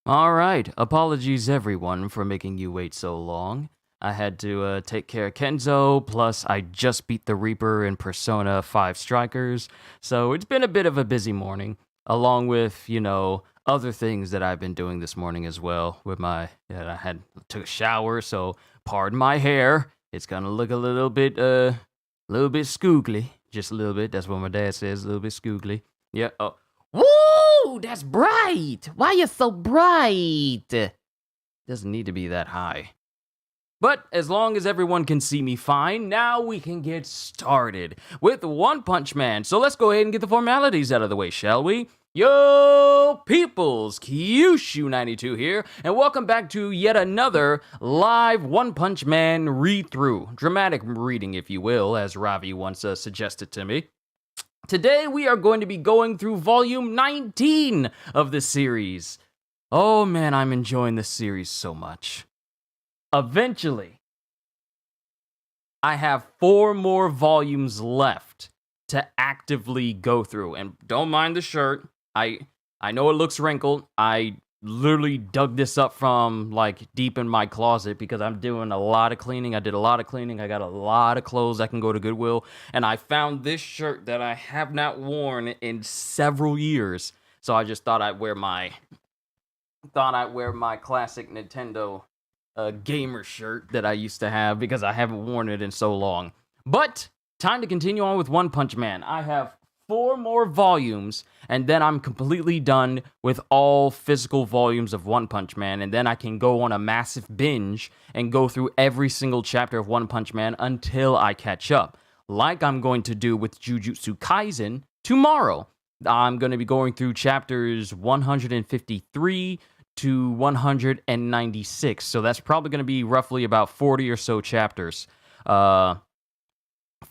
All right. Apologies, everyone, for making you wait so long. I had to take care of Kenzo, plus I just beat the Reaper in Persona 5 Strikers, so it's been a bit of a busy morning, along with, other things that I've been doing this morning as well. Took a shower, so pardon my hair. It's gonna look a little bit skoogly, just a little bit. That's what my dad says, a little bit skoogly. Yeah. Oh, woo! That's bright. Why you so bright? Doesn't need to be that high. But as long as everyone can see me fine, now we can get started with One Punch Man. So let's go ahead and get the formalities out of the way, shall we? Yo, peoples, Kyushu92 here, and welcome back to yet another live One Punch Man read-through. Dramatic reading, if you will, as Ravi once suggested to me. Today we are going to be going through volume 19 of the series. Oh man, I'm enjoying this series so much. Eventually, I have 4 more volumes left to actively go through. And don't mind the shirt. I know it looks wrinkled. I literally dug this up from deep in my closet because I'm doing a lot of cleaning. I did a lot of cleaning. I got a lot of clothes that can go to Goodwill. And I found this shirt that I have not worn in several years. So I just thought I'd wear my classic Nintendo gamer shirt that I used to have because I haven't worn it in so long. But time to continue on with One Punch Man. I have 4 more volumes, and then I'm completely done with all physical volumes of One Punch Man, and then I can go on a massive binge and go through every single chapter of One Punch Man until I catch up, like I'm going to do with Jujutsu Kaisen tomorrow. I'm going to be going through chapters 153 to 196, so that's probably going to be roughly about 40 or so chapters.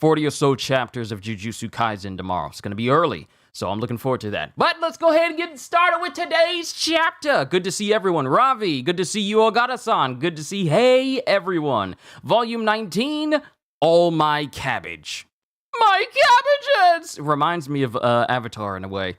40 or so chapters of Jujutsu Kaisen tomorrow. It's going to be early, so I'm looking forward to that. But let's go ahead and get started with today's chapter. Good to see everyone. Ravi, good to see you, Ogata-san. Good to see, hey, everyone. Volume 19, All My Cabbage. My cabbages! Reminds me of Avatar in a way.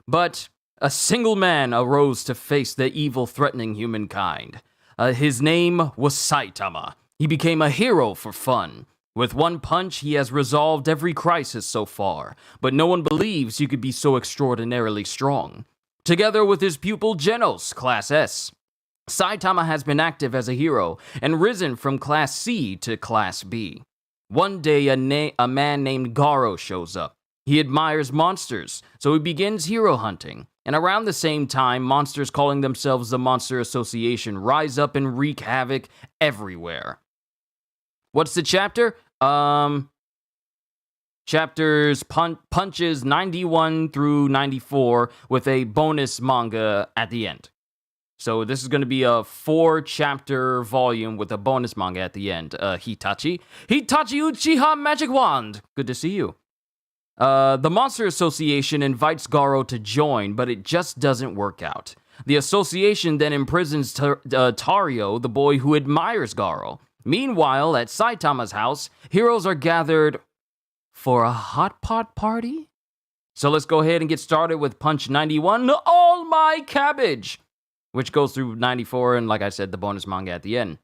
But a single man arose to face the evil threatening humankind. His name was Saitama. He became a hero for fun. With one punch, he has resolved every crisis so far, but no one believes he could be so extraordinarily strong. Together with his pupil Genos, Class S, Saitama has been active as a hero and risen from Class C to Class B. One day, a man named Garo shows up. He admires monsters, so he begins hero hunting. And around the same time, monsters calling themselves the Monster Association rise up and wreak havoc everywhere. What's the chapter? Chapters punches 91 through 94 with a bonus manga at the end. So this is going to be a 4-chapter volume with a bonus manga at the end. Hitachi Uchiha Magic Wand. Good to see you. The Monster Association invites Garo to join, but it just doesn't work out. The association then imprisons Tareo, the boy who admires Garo. Meanwhile, at Saitama's house, heroes are gathered for a hot pot party? So let's go ahead and get started with Punch 91, All My Cabbage, which goes through 94 and, like I said, the bonus manga at the end.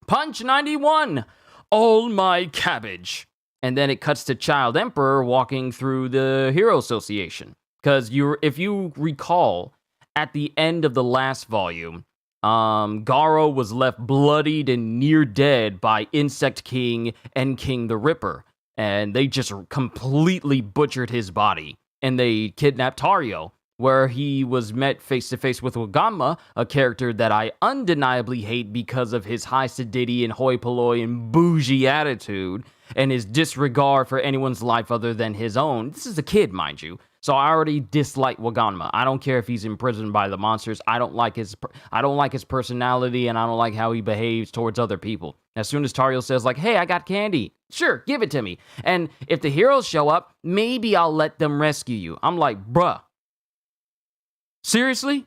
Punch 91, All My Cabbage. And then it cuts to Child Emperor walking through the Hero Association. Because if you recall, at the end of the last volume, Garo was left bloodied and near dead by Insect King and King the Ripper. And they just completely butchered his body. And they kidnapped Tareo, where he was met face-to-face with Wagama, a character that I undeniably hate because of his high sedity and hoi polloi and bougie attitude, and his disregard for anyone's life other than his own. This is a kid, mind you. So I already dislike Wagama. I don't care if he's imprisoned by the monsters. I don't like his personality, and I don't like how he behaves towards other people. As soon as Tareo says, hey, I got candy. Sure, give it to me. And if the heroes show up, maybe I'll let them rescue you. I'm like, bruh. Seriously?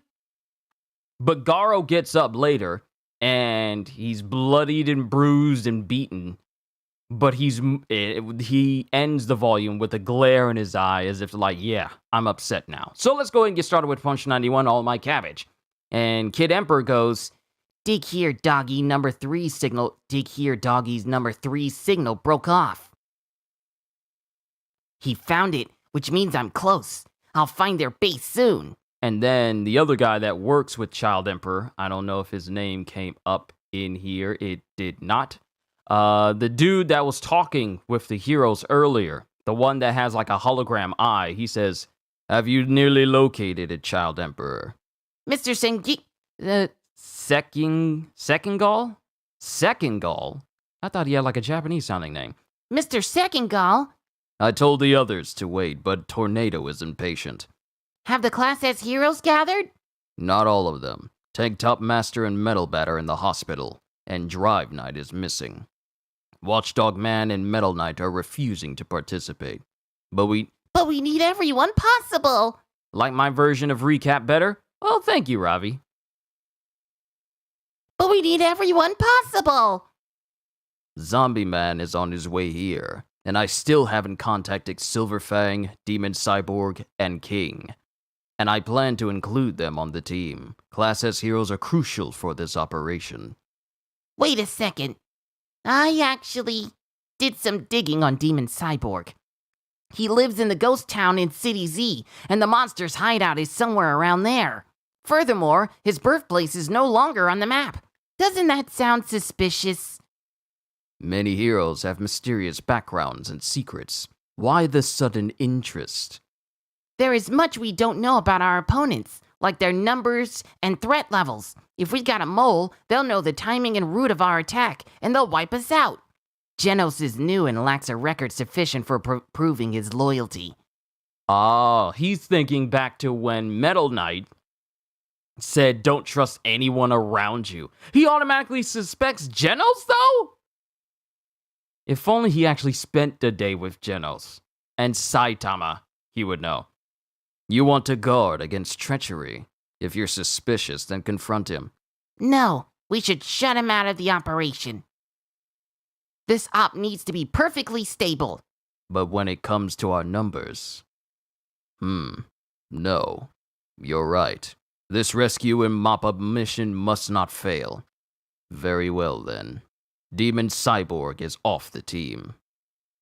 But Garo gets up later, and he's bloodied and bruised and beaten. But he ends the volume with a glare in his eye as if yeah, I'm upset now. So let's go ahead and get started with Punch 91, All My Cabbage. And Kid Emperor goes, dig here, doggy, number 3 signal. Dig here, doggy's number 3 signal broke off. He found it, which means I'm close. I'll find their base soon. And then the other guy that works with Child Emperor, I don't know if his name came up in here. It did not. The dude that was talking with the heroes earlier, the one that has like a hologram eye, he says, have you nearly located it, Child Emperor? Mr. Sekengal? Sekengal? I thought he had like a Japanese sounding name. Mr. Sekengal? I told the others to wait, but Tornado is impatient. Have the Class S heroes gathered? Not all of them. Tank Top Master and Metal Bat are in the hospital, and Drive Knight is missing. Watchdog Man and Metal Knight are refusing to participate. But we need everyone possible! Like my version of recap better? Well, thank you, Ravi. But we need everyone possible! Zombie Man is on his way here, and I still haven't contacted Silverfang, Demon Cyborg, and King. And I plan to include them on the team. Class S heroes are crucial for this operation. Wait a second. I actually did some digging on Demon Cyborg. He lives in the ghost town in City Z, and the monster's hideout is somewhere around there. Furthermore, his birthplace is no longer on the map. Doesn't that sound suspicious? Many heroes have mysterious backgrounds and secrets. Why the sudden interest? There is much we don't know about our opponents, like their numbers and threat levels. If we got a mole, they'll know the timing and route of our attack, and they'll wipe us out. Genos is new and lacks a record sufficient for proving his loyalty. Oh, he's thinking back to when Metal Knight said, don't trust anyone around you. He automatically suspects Genos, though? If only he actually spent the day with Genos and Saitama, he would know. You want to guard against treachery. If you're suspicious, then confront him. No, we should shut him out of the operation. This op needs to be perfectly stable. But when it comes to our numbers... No. You're right. This rescue and mop-up mission must not fail. Very well, then. Demon Cyborg is off the team.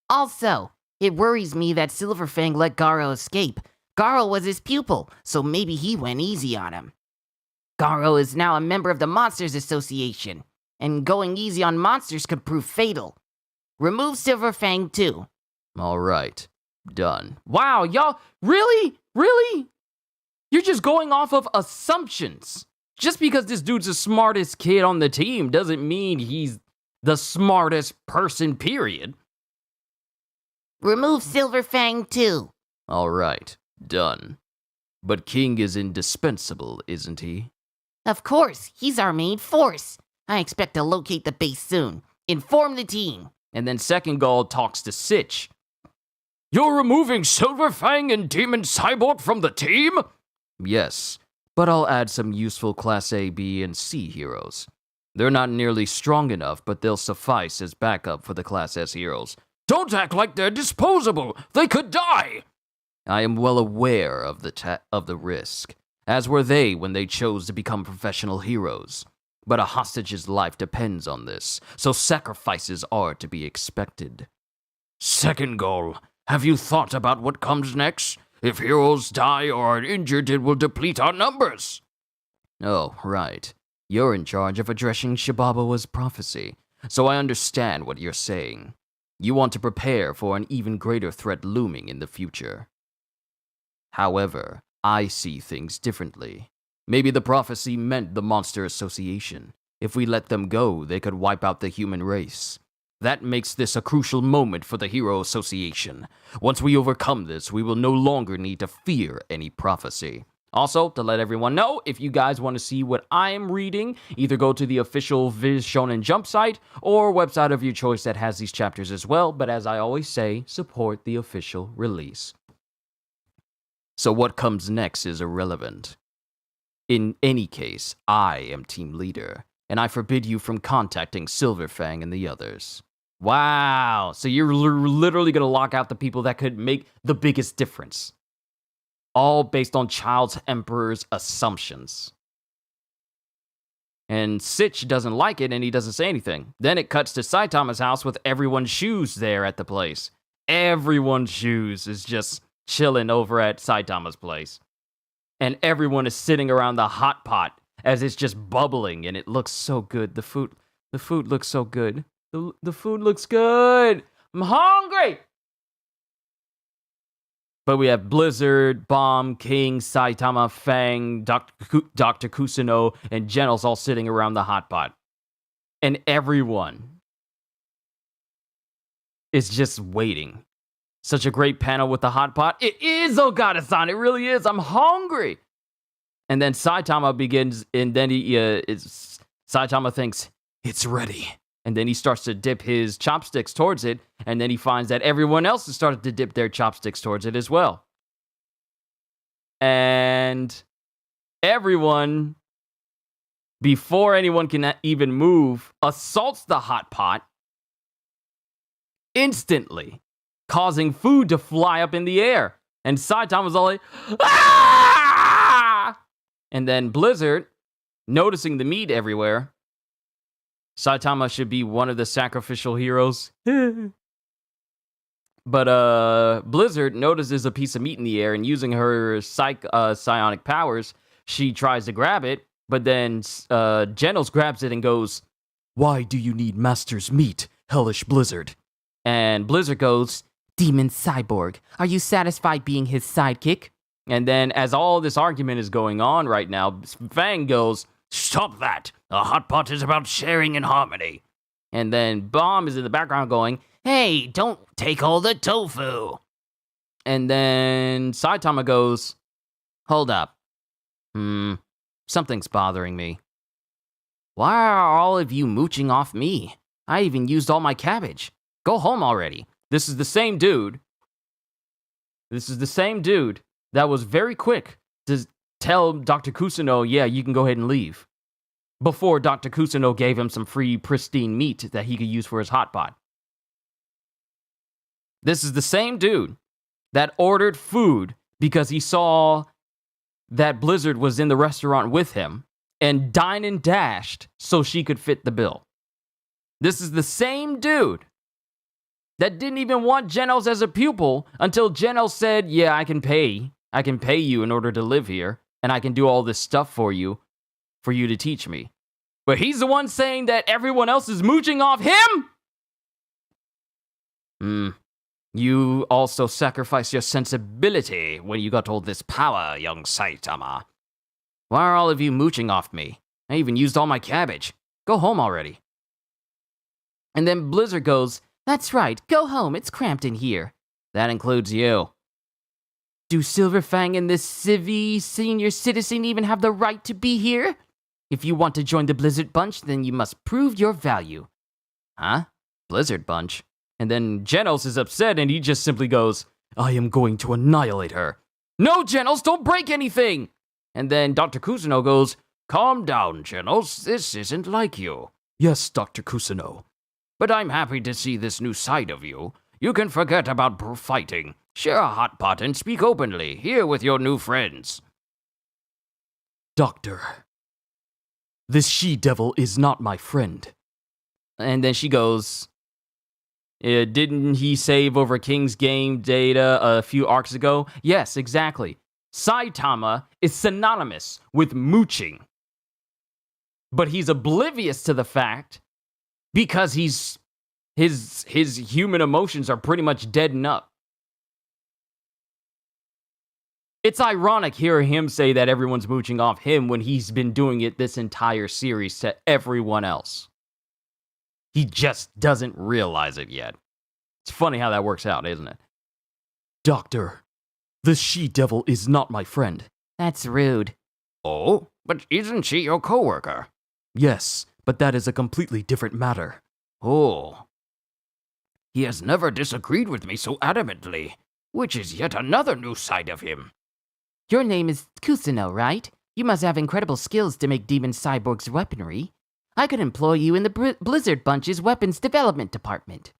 Also, it worries me that Silverfang let Garo escape. Garo was his pupil, so maybe he went easy on him. Garo is now a member of the Monsters Association, and going easy on monsters could prove fatal. Remove Silverfang too. All right. Done. Wow, y'all, really? Really? You're just going off of assumptions. Just because this dude's the smartest kid on the team doesn't mean he's the smartest person, period. Remove Silverfang too. All right. Done. But King is indispensable, isn't he? Of course, he's our main force. I expect to locate the base soon. Inform the team. And then Second Gall talks to Sitch. You're removing Silverfang and Demon Cyborg from the team? Yes, but I'll add some useful Class A, B, and C heroes. They're not nearly strong enough, but they'll suffice as backup for the Class S heroes. Don't act like they're disposable! They could die! I am well aware of the risk, as were they when they chose to become professional heroes. But a hostage's life depends on this, so sacrifices are to be expected. Second goal, have you thought about what comes next? If heroes die or are injured, it will deplete our numbers. Oh, right. You're in charge of addressing Shibabawa's prophecy, so I understand what you're saying. You want to prepare for an even greater threat looming in the future. However, I see things differently. Maybe the prophecy meant the Monster Association. If we let them go, they could wipe out the human race. That makes this a crucial moment for the Hero Association. Once we overcome this, we will no longer need to fear any prophecy. Also, to let everyone know, if you guys want to see what I am reading, either go to the official Viz Shonen Jump site or website of your choice that has these chapters as well. But as I always say, support the official release. So what comes next is irrelevant. In any case, I am team leader, and I forbid you from contacting Silverfang and the others. Wow, so you're literally going to lock out the people that could make the biggest difference. All based on Child Emperor's assumptions. And Sitch doesn't like it, and he doesn't say anything. Then it cuts to Saitama's house with everyone's shoes there at the place. Everyone's shoes is just chilling over at Saitama's place. And everyone is sitting around the hot pot as it's just bubbling, and it looks so good. The food looks so good. The food looks good. I'm hungry! But we have Blizzard, Bomb, King, Saitama, Fang, Dr. Kusuno, and Genos all sitting around the hot pot. And everyone is just waiting. Such a great panel with the hot pot. It is Ogata-san. It really is. I'm hungry. And then Saitama begins, and then Saitama thinks, it's ready. And then he starts to dip his chopsticks towards it, and then he finds that everyone else has started to dip their chopsticks towards it as well. And everyone, before anyone can even move, assaults the hot pot instantly, causing food to fly up in the air. And Saitama's all like, ah! And then Blizzard, noticing the meat everywhere, Saitama should be one of the sacrificial heroes. But Blizzard notices a piece of meat in the air, and using her psionic powers, she tries to grab it, but then Genos grabs it and goes, why do you need Master's meat, hellish Blizzard? And Blizzard goes, Demon Cyborg, are you satisfied being his sidekick? And then as all this argument is going on right now, Fang goes, stop that! A hot pot is about sharing and harmony. And then Bomb is in the background going, hey, don't take all the tofu. And then Saitama goes, hold up. Something's bothering me. Why are all of you mooching off me? I even used all my cabbage. Go home already. This is the same dude. That was very quick to tell Dr. Kusuno, yeah, you can go ahead and leave. Before Dr. Kusuno gave him some free, pristine meat that he could use for his hot pot. This is the same dude that ordered food because he saw that Blizzard was in the restaurant with him and dined and dashed so she could fit the bill. This is the same dude that didn't even want Genos as a pupil until Genos said, yeah, I can pay you in order to live here, and I can do all this stuff for you to teach me. But he's the one saying that everyone else is mooching off him? You also sacrificed your sensibility when you got all this power, young Saitama. Why are all of you mooching off me? I even used all my cabbage. Go home already. And then Blizzard goes, that's right, go home, it's cramped in here. That includes you. Do Silverfang and this senior citizen even have the right to be here? If you want to join the Blizzard Bunch, then you must prove your value. Huh? Blizzard Bunch? And then Genos is upset and he just simply goes, I am going to annihilate her. No, Genos, don't break anything! And then Dr. Kusuno goes, calm down, Genos, this isn't like you. Yes, Dr. Kusuno. But I'm happy to see this new side of you. You can forget about fighting, share a hot pot, and speak openly, here with your new friends. Doctor, this she-devil is not my friend. And then she goes, didn't he save over King's game data a few arcs ago? Yes, exactly. Saitama is synonymous with mooching. But he's oblivious to the fact because his human emotions are pretty much deadened up. It's ironic hearing him say that everyone's mooching off him when he's been doing it this entire series to everyone else. He just doesn't realize it yet. It's funny how that works out, isn't it? Doctor, the she-devil is not my friend. That's rude. Oh, but isn't she your coworker? Yes, but that is a completely different matter. Oh. He has never disagreed with me so adamantly, which is yet another new side of him. Your name is Kusuno, right? You must have incredible skills to make Demon Cyborg's weaponry. I could employ you in the Blizzard Bunch's weapons development department.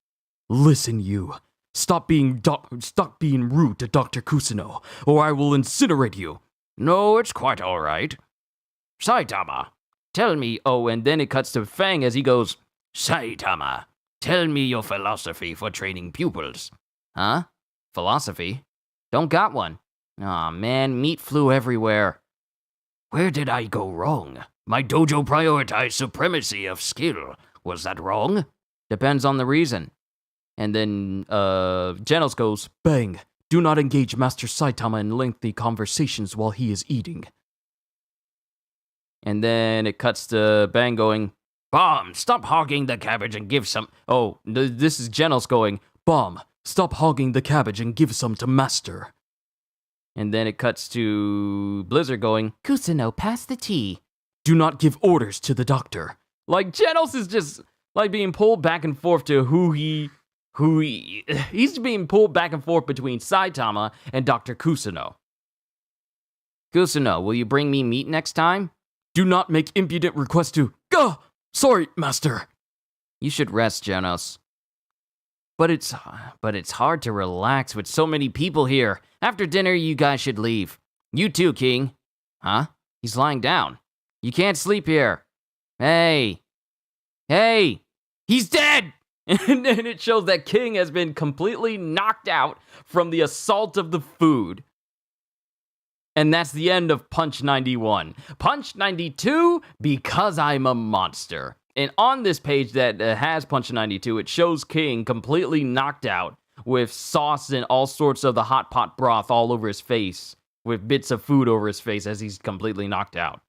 Listen, you. Stop being rude to Dr. Kusuno, or I will incinerate you. No, it's quite all right. Saitama, tell me, oh, and then it cuts to Fang as he goes, Saitama, tell me your philosophy for training pupils. Huh? Philosophy? Don't got one. Aw, man, meat flew everywhere. Where did I go wrong? My dojo prioritized supremacy of skill. Was that wrong? Depends on the reason. And then, Genos goes, bang. Do not engage Master Saitama in lengthy conversations while he is eating. And then it cuts to Bang going, Bomb, stop hogging the cabbage and give some... Oh, this is Genos going, Bomb, stop hogging the cabbage and give some to Master. And then it cuts to Blizzard going, Kusuno, pass the tea. Do not give orders to the doctor. Like, Genos is just, like, being pulled back and forth to he's being pulled back and forth between Saitama and Dr. Kusuno. Kusuno, will you bring me meat next time? Do not make impudent requests to... Gah! Sorry, Master. You should rest, Genos. But it's hard to relax with so many people here. After dinner, you guys should leave. You too, King. Huh? He's lying down. You can't sleep here. Hey, he's dead! And then it shows that King has been completely knocked out from the assault of the food. And that's the end of Punch 91. Punch 92, Because I'm a Monster. And on this page that has Punch 92, it shows King completely knocked out with sauce and all sorts of the hot pot broth all over his face, with bits of food over his face as he's completely knocked out.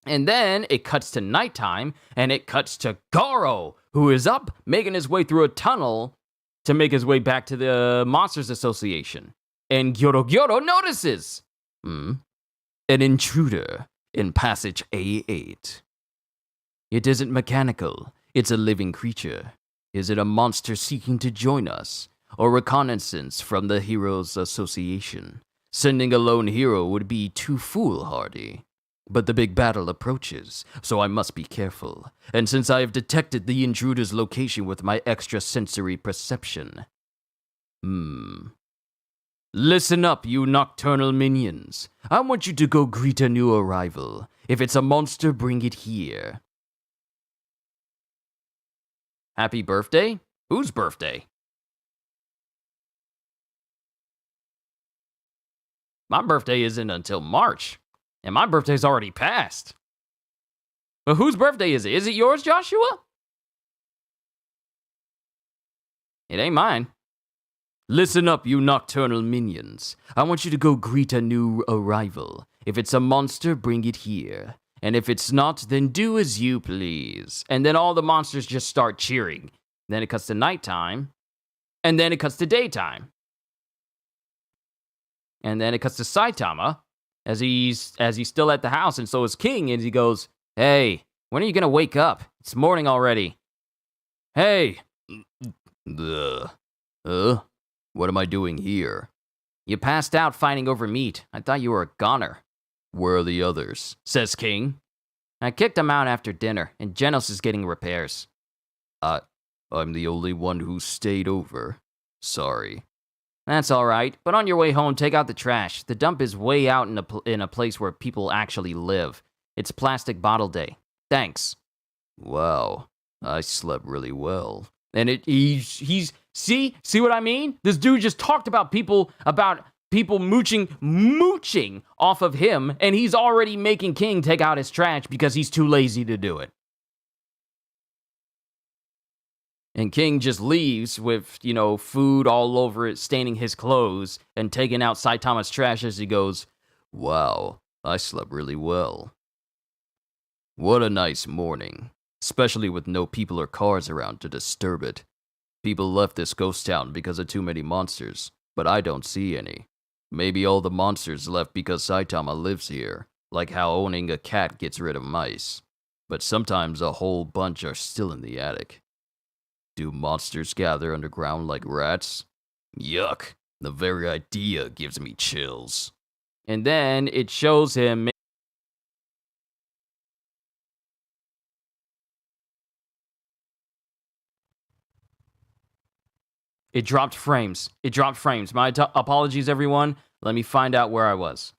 And then it cuts to nighttime, and it cuts to Garo, who is up, making his way through a tunnel to make his way back to the Monsters Association. And Gyoro notices, an intruder in passage A8. It isn't mechanical, it's a living creature. Is it a monster seeking to join us, or reconnaissance from the Heroes Association? Sending a lone hero would be too foolhardy. But the big battle approaches, so I must be careful. And since I have detected the intruder's location with my extrasensory perception... Listen up, you nocturnal minions. I want you to go greet a new arrival. If it's a monster, bring it here. Happy birthday? Whose birthday? My birthday isn't until March. And my birthday's already passed. But whose birthday is it? Is it yours, Joshua? It ain't mine. Listen up, you nocturnal minions. I want you to go greet a new arrival. If it's a monster, bring it here. And if it's not, then do as you please. And then all the monsters just start cheering. Then it cuts to nighttime. And then it cuts to daytime. And then it cuts to Saitama. As he's still at the house, and so is King, and he goes, Hey, when are you gonna wake up? It's morning already. Hey! What am I doing here? You passed out fighting over meat. I thought you were a goner. Where are the others? Says King. I kicked them out after dinner, and Genos is getting repairs. I'm the only one who stayed over. Sorry. That's alright, but on your way home, take out the trash. The dump is way out in a place where people actually live. It's Plastic Bottle Day. Thanks. Wow, I slept really well. And he's see what I mean? This dude just talked about people mooching off of him, and he's already making King take out his trash because he's too lazy to do it. And King just leaves with, food all over it, staining his clothes, and taking out Saitama's trash as he goes, Wow, I slept really well. What a nice morning, especially with no people or cars around to disturb it. People left this ghost town because of too many monsters, but I don't see any. Maybe all the monsters left because Saitama lives here, like how owning a cat gets rid of mice. But sometimes a whole bunch are still in the attic. Do monsters gather underground like rats? Yuck. The very idea gives me chills. And then it shows him... It dropped frames. My apologies, everyone. Let me find out where I was.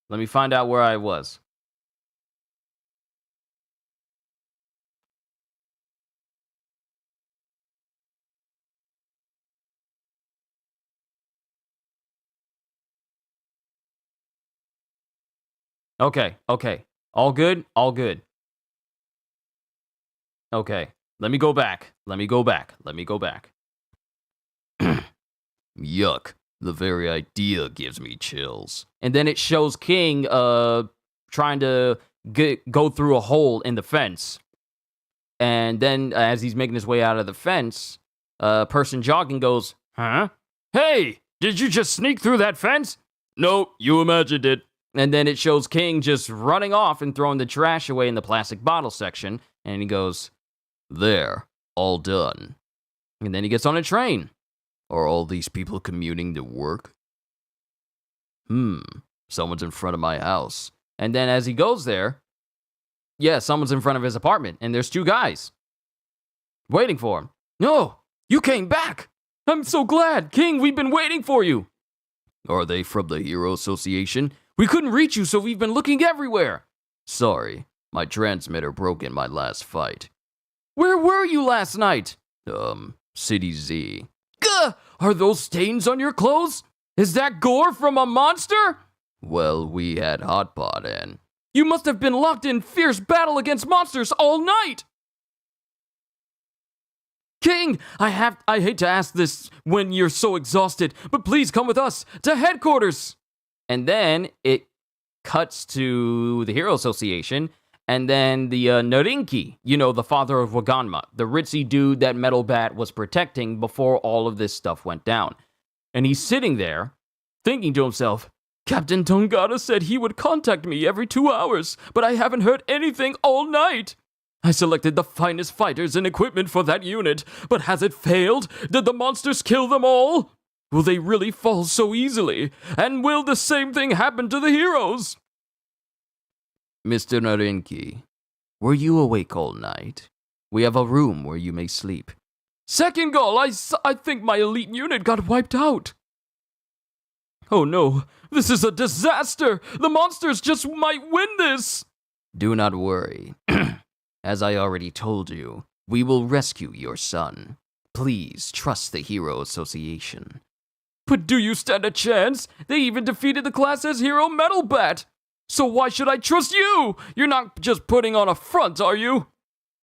Let me find out where I was. Okay. All good? All good. Okay. Let me go back. Yuck. The very idea gives me chills. And then it shows King trying to go through a hole in the fence. And then as he's making his way out of the fence, a person jogging goes, "Huh? Hey, did you just sneak through that fence?" "Nope, you imagined it." And then it shows King just running off and throwing the trash away in the plastic bottle section. And he goes, "There, all done." And then he gets on a train. Are all these people commuting to work? Someone's in front of my house. And then as he goes there, yeah, someone's in front of his apartment. And there's two guys waiting for him. "No, you came back. I'm so glad. King, we've been waiting for you." "Are they from the Hero Association?" "We couldn't reach you, so we've been looking everywhere." "Sorry, my transmitter broke in my last fight." "Where were you last night?" City Z." "Gah! Are those stains on your clothes? Is that gore from a monster?" "Well, we had hot pot and..." "You must have been locked in fierce battle against monsters all night." "King, I hate to ask this when you're so exhausted, but please come with us to headquarters." And then it cuts to the Hero Association, and then the Narinki, the father of Waganma, the ritzy dude that Metal Bat was protecting before all of this stuff went down. And he's sitting there, thinking to himself, "Captain Tongara said he would contact me every 2 hours, but I haven't heard anything all night. I selected the finest fighters and equipment for that unit, but has it failed? Did the monsters kill them all? Will they really fall so easily? And will the same thing happen to the heroes?" "Mr. Narinki, were you awake all night? We have a room where you may sleep." "Second goal, I think my elite unit got wiped out." "Oh no, this is a disaster! The monsters just might win this!" "Do not worry. As I already told you, we will rescue your son. Please trust the Hero Association." "But do you stand a chance? They even defeated the Class S hero Metal Bat. So why should I trust you? You're not just putting on a front, are you?"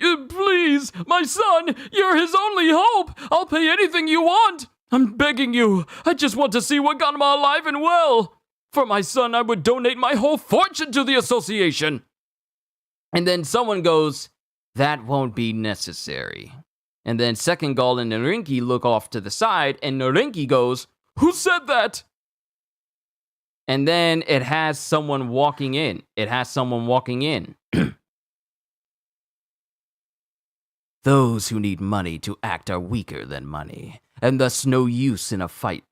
"Please, my son, you're his only hope. I'll pay anything you want. I'm begging you. I just want to see Waganma alive and well. For my son, I would donate my whole fortune to the association." And then someone goes, "That won't be necessary." And then Second Gall and Narinki look off to the side, and Narinki goes, "Who said that?" And then it has someone walking in. "Those who need money to act are weaker than money, and thus no use in a fight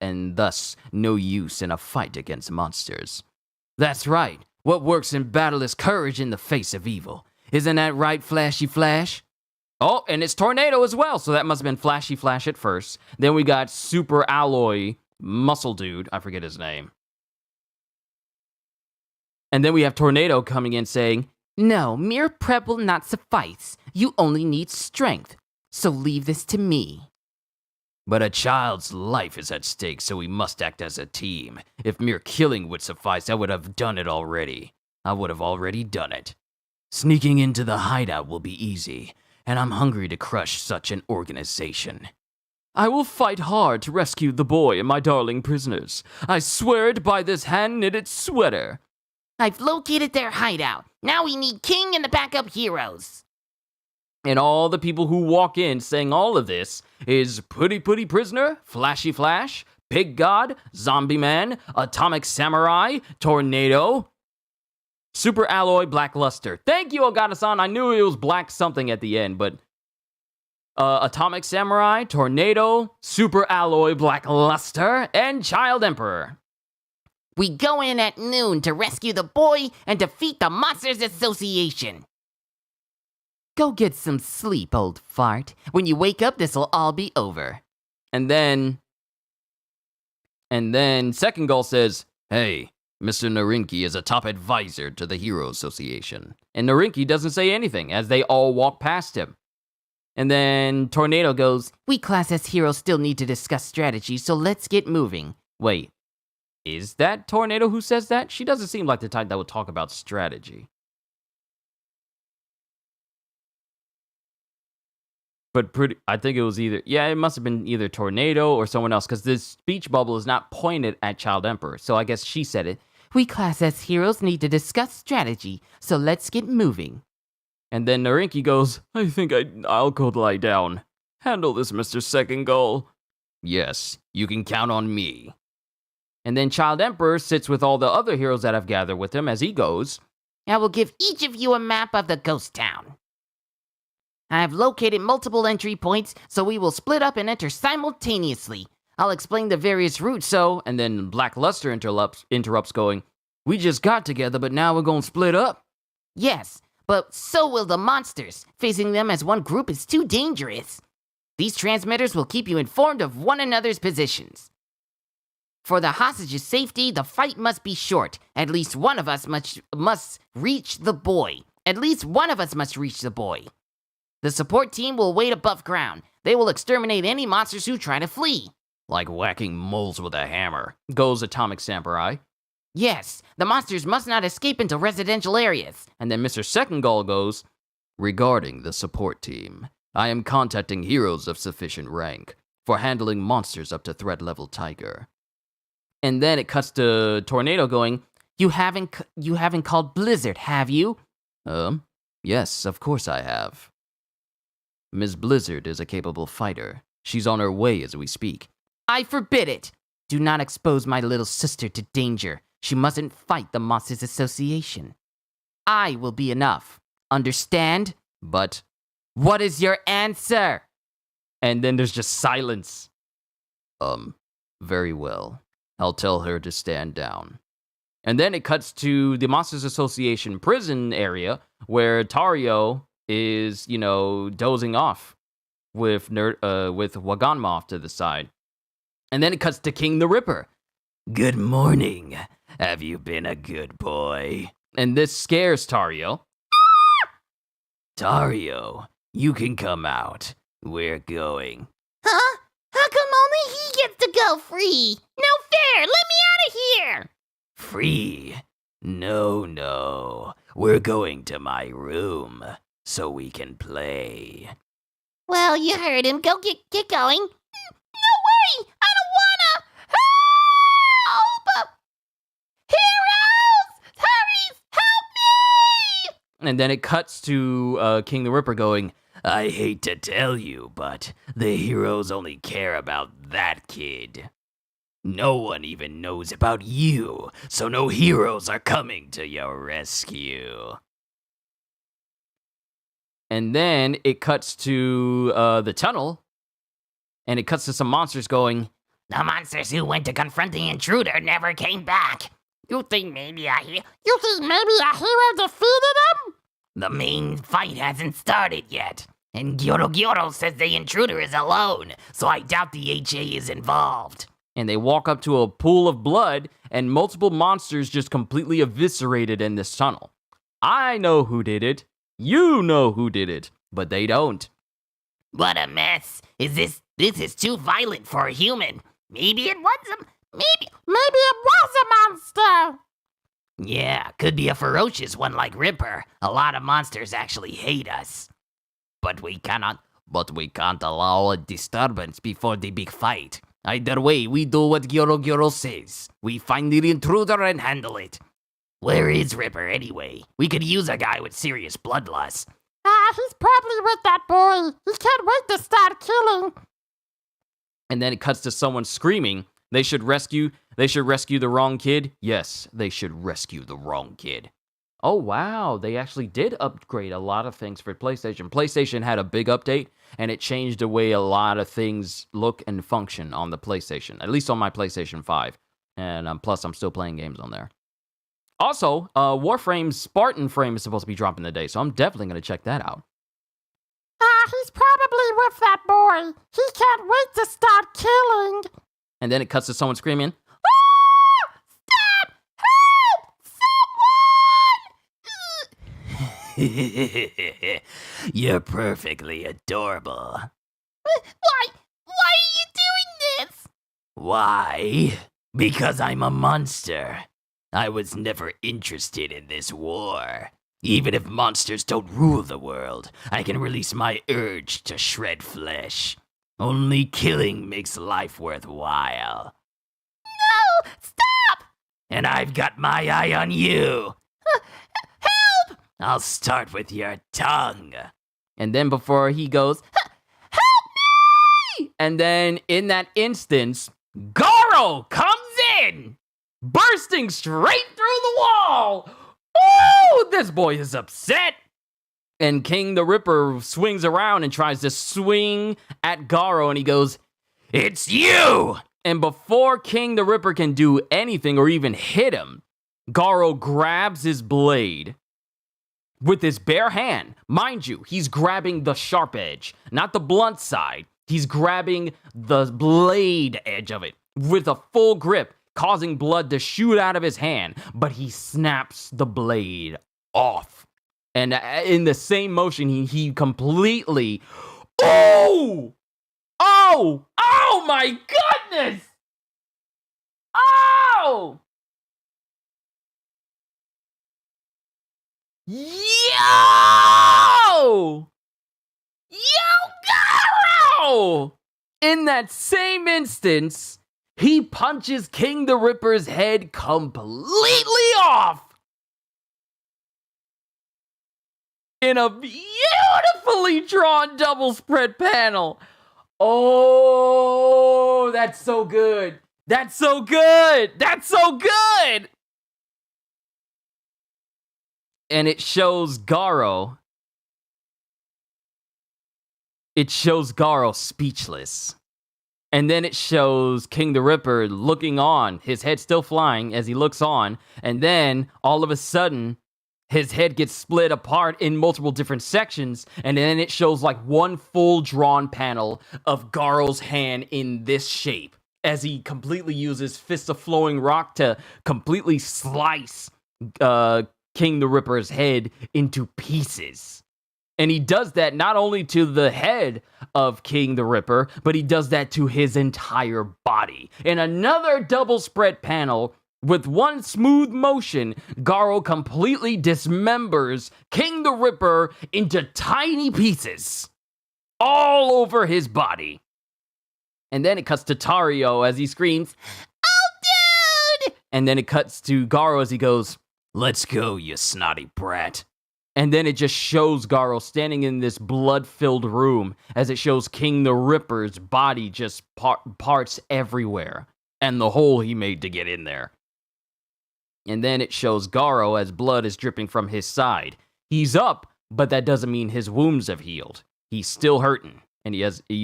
against monsters." "That's right. What works in battle is courage in the face of evil. Isn't that right, Flashy Flash?" Oh, and it's Tornado as well, so that must have been Flashy Flash at first. Then we got Super Alloy Muscle Dude. I forget his name. And then we have Tornado coming in saying, "No, mere prep will not suffice. You only need strength. So leave this to me." "But a child's life is at stake, so we must act as a team. If mere killing would suffice, I would have done it already. I would have already done it. Sneaking into the hideout will be easy, and I'm hungry to crush such an organization. I will fight hard to rescue the boy and my darling prisoners. I swear it by this hand-knitted sweater." "I've located their hideout. Now we need King and the backup heroes." And all the people who walk in saying all of this is Putty Putty Prisoner, Flashy Flash, Pig God, Zombie Man, Atomic Samurai, Tornado, Super Alloy Blackluster. Thank you, Ogata-san. I knew it was black something at the end, but Atomic Samurai, Tornado, Super Alloy Blackluster, and Child Emperor. We go in at noon to rescue the boy and defeat the Monsters Association. Go get some sleep, old fart. When you wake up, this'll all be over. And then Second Gall says, "Hey, Mr. Narinki is a top advisor to the Hero Association. And Narinki doesn't say anything as they all walk past him. And then Tornado goes, We class as heroes still need to discuss strategy, so let's get moving. wait, is that Tornado who says that? She doesn't seem like the type that would talk about strategy. But I think it was it must have been either Tornado or someone else, because this speech bubble is not pointed at Child Emperor, so I guess she said it. We class as heroes need to discuss strategy, so let's get moving. And then Narinki goes, I think I'll go lie down. Handle this, Mr. Second Goal. Yes, you can count on me. And then Child Emperor sits with all the other heroes that have gathered with him as he goes, I will give each of you a map of the ghost town. I have located multiple entry points, so we will split up and enter simultaneously. I'll explain the various routes, so... And then Black Luster interrupts going, we just got together, but now we're gonna split up. Yes, but so will the monsters. Facing them as one group is too dangerous. These transmitters will keep you informed of one another's positions. For the hostage's safety, the fight must be short. At least one of us must reach the boy. At least one of us must reach the boy. The support team will wait above ground. They will exterminate any monsters who try to flee. Like whacking moles with a hammer, goes Atomic Samurai. Yes, the monsters must not escape into residential areas. And then Mr. Second Goal goes, regarding the support team, I am contacting heroes of sufficient rank for handling monsters up to threat level Tiger. And then it cuts to Tornado going, You haven't called Blizzard, have you? Yes, of course I have. Ms. Blizzard is a capable fighter. She's on her way as we speak. I forbid it. Do not expose my little sister to danger. She mustn't fight the Monsters Association. I will be enough. Understand? But what is your answer? And then there's just silence. Very well. I'll tell her to stand down. And then it cuts to the Monsters Association prison area where Tareo is, dozing off with Waganma off to the side. And then it cuts to King the Ripper. Good morning. Have you been a good boy? And this scares Tareo. Tareo, you can come out. We're going. Huh? How come only he gets to go free? No fair! Let me out of here! Free? No. We're going to my room so we can play. Well, you heard him. Go get going. No way! I don't wanna! Help! Heroes! Hurry! Help me! And then it cuts to King the Ripper going, I hate to tell you, but the heroes only care about that kid. No one even knows about you, so no heroes are coming to your rescue. And then it cuts to the tunnel, and it cuts to some monsters going, The monsters who went to confront the intruder never came back. You think maybe a hero defeated him? The main fight hasn't started yet, and Gyoro says the intruder is alone, so I doubt the HA is involved. And they walk up to a pool of blood, and multiple monsters just completely eviscerated in this tunnel. I know who did it. You know who did it, but they don't. What a mess. This is too violent for a human. Maybe it was maybe it was a monster. Yeah, could be a ferocious one like Ripper. A lot of monsters actually hate us. But we can't allow a disturbance before the big fight. Either way, we do what Gyoro says. We find the intruder and handle it. Where is Ripper anyway? We could use a guy with serious bloodlust. He's probably with that boy. He can't wait to start killing. And then it cuts to someone screaming, they should rescue the wrong kid. Yes, they should rescue the wrong kid. Oh wow, they actually did upgrade a lot of things for PlayStation. PlayStation had a big update, and it changed the way a lot of things look and function on the PlayStation, at least on my PlayStation 5. And plus, I'm still playing games on there. Also, Warframe's Spartan Frame is supposed to be dropping today, so I'm definitely going to check that out. He's probably with that boy. He can't wait to start killing. And then it cuts to someone screaming, Stop! You're perfectly adorable. Why are you doing this? Why? Because I'm a monster. I was never interested in this war. Even if monsters don't rule the world, I can release my urge to shred flesh. Only killing makes life worthwhile. No! Stop! And I've got my eye on you. Help! I'll start with your tongue. And then before he goes, Help me! and then in that instance, Garo comes in, bursting straight through the wall. Oh, this boy is upset. And King the Ripper swings around and tries to swing at Garo, and he goes, It's you! and before King the Ripper can do anything or even hit him, Garo grabs his blade with his bare hand. Mind you, he's grabbing the sharp edge, not the blunt side. He's grabbing the blade edge of it with a full grip, causing blood to shoot out of his hand, but he snaps the blade off. And in the same motion, he completely... Oh! Oh! Oh my goodness! Oh! Yo! Yo, Garo! In that same instance, he punches King the Ripper's head completely off. In a beautifully drawn double spread panel. Oh, that's so good. That's so good. That's so good. And it shows Garo. It shows Garo speechless. And then it shows King the Ripper looking on, his head still flying as he looks on. And then all of a sudden, his head gets split apart in multiple different sections, and then it shows like one full drawn panel of Garo's hand in this shape as he completely uses Fist of Flowing Rock to completely slice King the Ripper's head into pieces. And he does that not only to the head of King the Ripper, but he does that to his entire body. In another double spread panel, with one smooth motion, Garo completely dismembers King the Ripper into tiny pieces all over his body. And then it cuts to Tareo as he screams, Oh, dude! and then it cuts to Garo as he goes, Let's go, you snotty brat. and then it just shows Garo standing in this blood-filled room as it shows King the Ripper's body just parts everywhere, and the hole he made to get in there. And then it shows Garo as blood is dripping from his side. He's up, but that doesn't mean his wounds have healed. He's still hurting, and he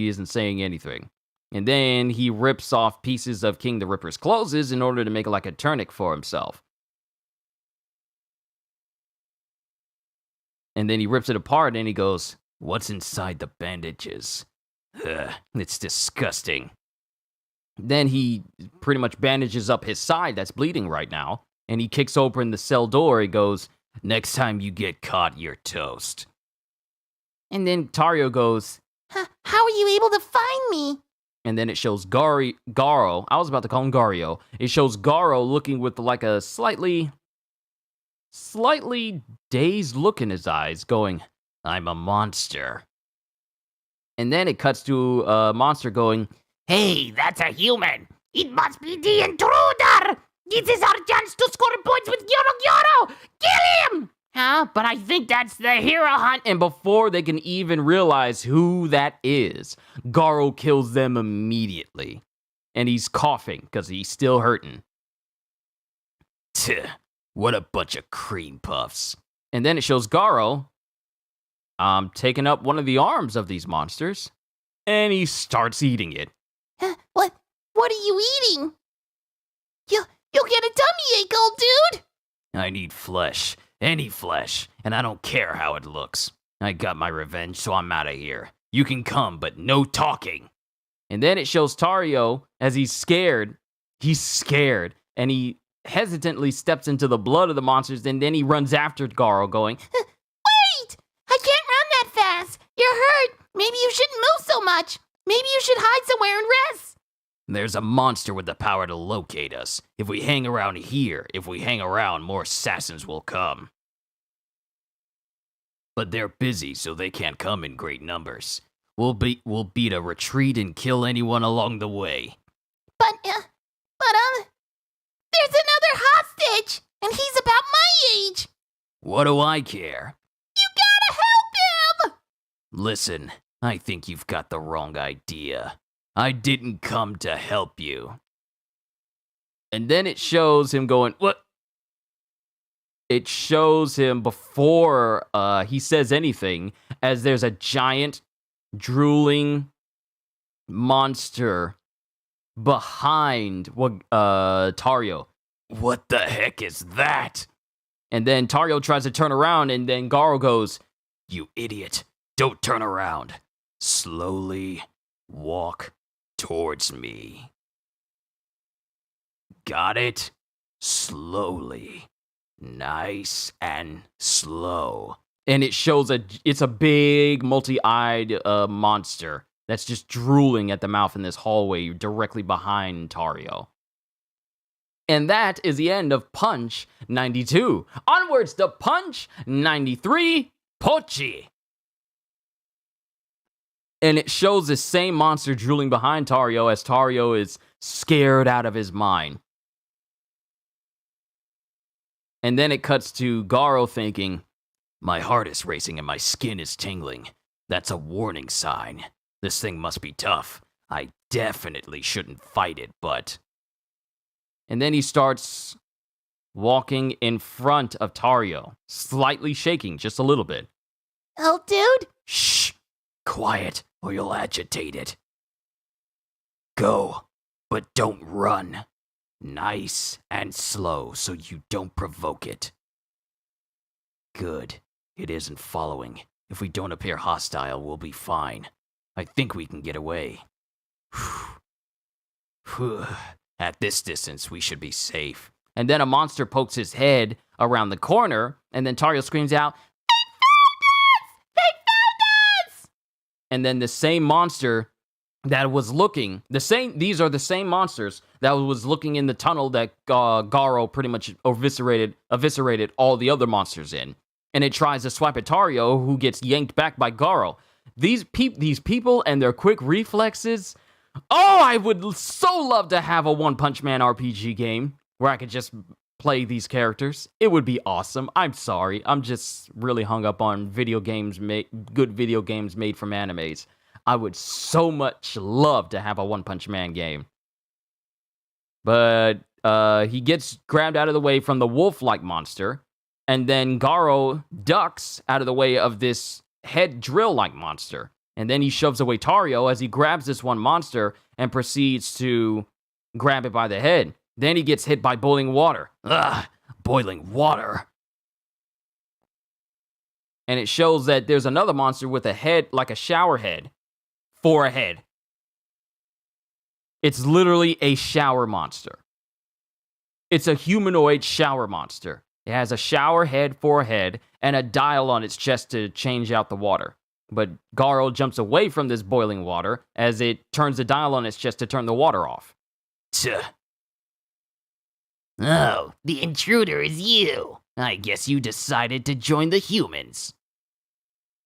isn't saying anything. And then he rips off pieces of King the Ripper's clothes in order to make like a tunic for himself. And then he rips it apart and he goes, "What's inside the bandages? Ugh, it's disgusting." Then he pretty much bandages up his side that's bleeding right now. And he kicks open the cell door. He goes, "Next time you get caught, you're toast." And then Tareo goes, How are you able to find me? and then it shows Garo. I was about to call him Gario. It shows Garo looking with like a slightly dazed look in his eyes, going, "I'm a monster." And then it cuts to a monster going, Hey, that's a human. It must be the intruder! This is our chance to score points with Garo! Kill him! Huh? But I think that's the hero hunt. and before they can even realize who that is, Garo kills them immediately. And he's coughing because he's still hurting. Tch, what a bunch of cream puffs. And then it shows Garo taking up one of the arms of these monsters, and he starts eating it. What are you eating? You'll get a tummy ache, old dude! I need flesh. Any flesh. And I don't care how it looks. I got my revenge, so I'm out of here. You can come, but no talking. And then it shows Tareo as he's scared. He's scared, and he hesitantly steps into the blood of the monsters, and then he runs after Garo going, Where are You're hurt. Maybe you shouldn't move so much. Maybe you should hide somewhere and rest. There's a monster with the power to locate us. If we hang around here, more assassins will come. But they're busy, so they can't come in great numbers. We'll beat a retreat and kill anyone along the way. But there's another hostage, and he's about my age. What do I care? You gotta help him! Listen, I think you've got the wrong idea. I didn't come to help you. And then it shows him going, what? It shows him before he says anything, as there's a giant drooling monster behind Tareo. What the heck is that? And then Tareo tries to turn around, and then Garo goes, you idiot, don't turn around. Slowly walk towards me. Got it? Slowly. Nice and slow. And it shows it's a big multi-eyed monster that's just drooling at the mouth in this hallway directly behind Tareo. And that is the end of Punch 92. Onwards to Punch 93, Pochi. And it shows the same monster drooling behind Tareo as Tareo is scared out of his mind. And then it cuts to Garo thinking, my heart is racing and my skin is tingling. That's a warning sign. This thing must be tough. I definitely shouldn't fight it, but... And then he starts walking in front of Tareo, slightly shaking just a little bit. Oh, dude? Shh! Quiet, or you'll agitate it. Go, but don't run. Nice and slow so you don't provoke it. Good. It isn't following. If we don't appear hostile, we'll be fine. I think we can get away. At this distance, we should be safe. And then a monster pokes his head around the corner, and then Tareo screams out, they found us! They found us! And then the same monster that was looking, these are the same monsters that was looking in the tunnel that Garo pretty much eviscerated all the other monsters in. And it tries to swipe at Tareo, who gets yanked back by Garo. These people and their quick reflexes. Oh, I would so love to have a One Punch Man RPG game where I could just play these characters. It would be awesome. I'm sorry. I'm just really hung up on good video games made from animes. I would so much love to have a One Punch Man game. But he gets grabbed out of the way from the wolf-like monster, and then Garo ducks out of the way of this head drill-like monster. And then he shoves away Tareo as he grabs this one monster and proceeds to grab it by the head. Then he gets hit by boiling water. Ugh, boiling water. And it shows that there's another monster with a head like a shower head for a head. It's literally a shower monster. It's a humanoid shower monster. It has a shower head for a head and a dial on its chest to change out the water. But Garo jumps away from this boiling water as it turns the dial on its chest to turn the water off. Tuh. Oh, the intruder is you. I guess you decided to join the humans.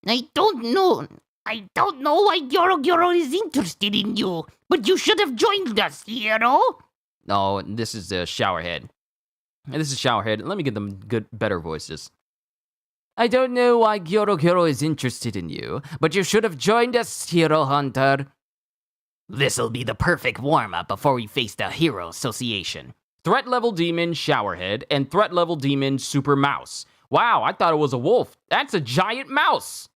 I don't know why Goro is interested in you, but you should have joined us, hero. No, this is the showerhead. This is showerhead. Let me get them better voices. I don't know why Goro is interested in you, but you should have joined us, Hero Hunter. This'll be the perfect warm-up before we face the Hero Association. Threat level demon Showerhead and threat level demon Super Mouse. Wow, I thought it was a wolf. That's a giant mouse.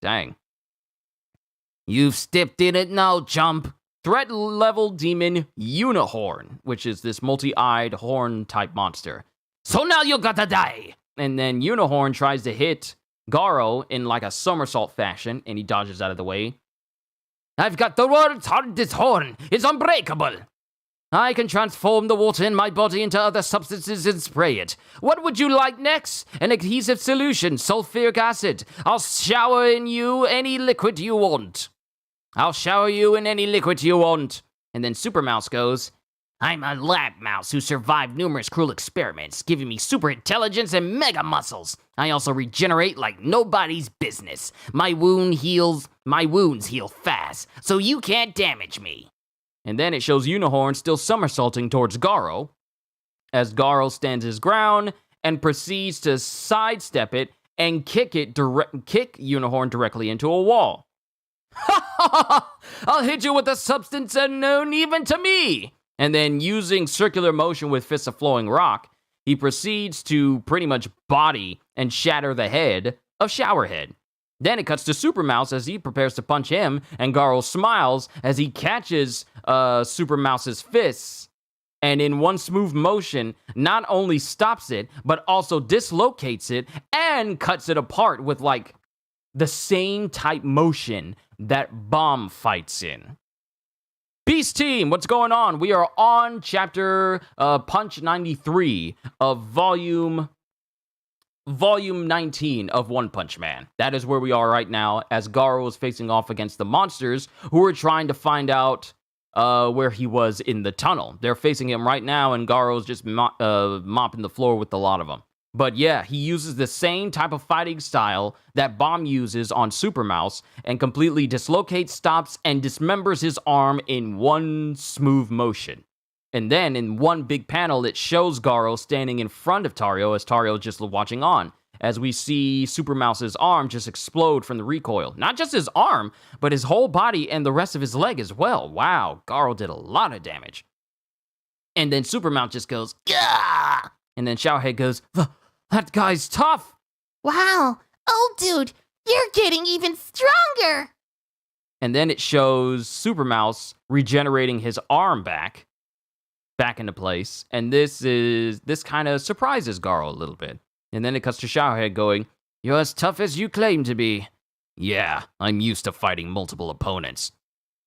Dang. You've stepped in it now, chump. Threat level demon Unihorn, which is this multi-eyed horn type monster. So now you gotta die. And then Unihorn tries to hit Garo in like a somersault fashion, and he dodges out of the way. I've got the world's hardest horn. It's unbreakable. I can transform the water in my body into other substances and spray it. What would you like next? An adhesive solution, sulfuric acid. I'll shower in you any liquid you want. I'll shower you in any liquid you want. And then Super Mouse goes, I'm a lab mouse who survived numerous cruel experiments, giving me super intelligence and mega muscles. I also regenerate like nobody's business. My wounds heal fast, so you can't damage me. And then it shows Unicorn still somersaulting towards Garo, as Garo stands his ground and proceeds to sidestep it and kick Unicorn directly into a wall. I'll hit you with a substance unknown even to me. And then, using circular motion with Fists of Flowing Rock, he proceeds to pretty much body and shatter the head of Showerhead. Then it cuts to Super Mouse as he prepares to punch him, and Garo smiles as he catches Super Mouse's fists, and in one smooth motion, not only stops it, but also dislocates it and cuts it apart with, like, the same type motion that Bomb fights in. Beast Team, what's going on? We are on chapter Punch 93 of volume 19 of One Punch Man. That is where we are right now, as Garo is facing off against the monsters who are trying to find out where he was in the tunnel. They're facing him right now, and Garo's just mopping the floor with a lot of them. But yeah, he uses the same type of fighting style that Bomb uses on Super Mouse and completely dislocates, stops, and dismembers his arm in one smooth motion. And then in one big panel, it shows Garo standing in front of Tareo as Tareo just watching on, as we see Super Mouse's arm just explode from the recoil. Not just his arm, but his whole body and the rest of his leg as well. Wow, Garo did a lot of damage. And then Super Mouse just goes, Gah! And then Showerhead goes, that guy's tough. Wow. Oh, dude, you're getting even stronger. And then it shows Super Mouse regenerating his arm back into place. And this kind of surprises Garo a little bit. And then it cuts to Showerhead going, you're as tough as you claim to be. Yeah, I'm used to fighting multiple opponents.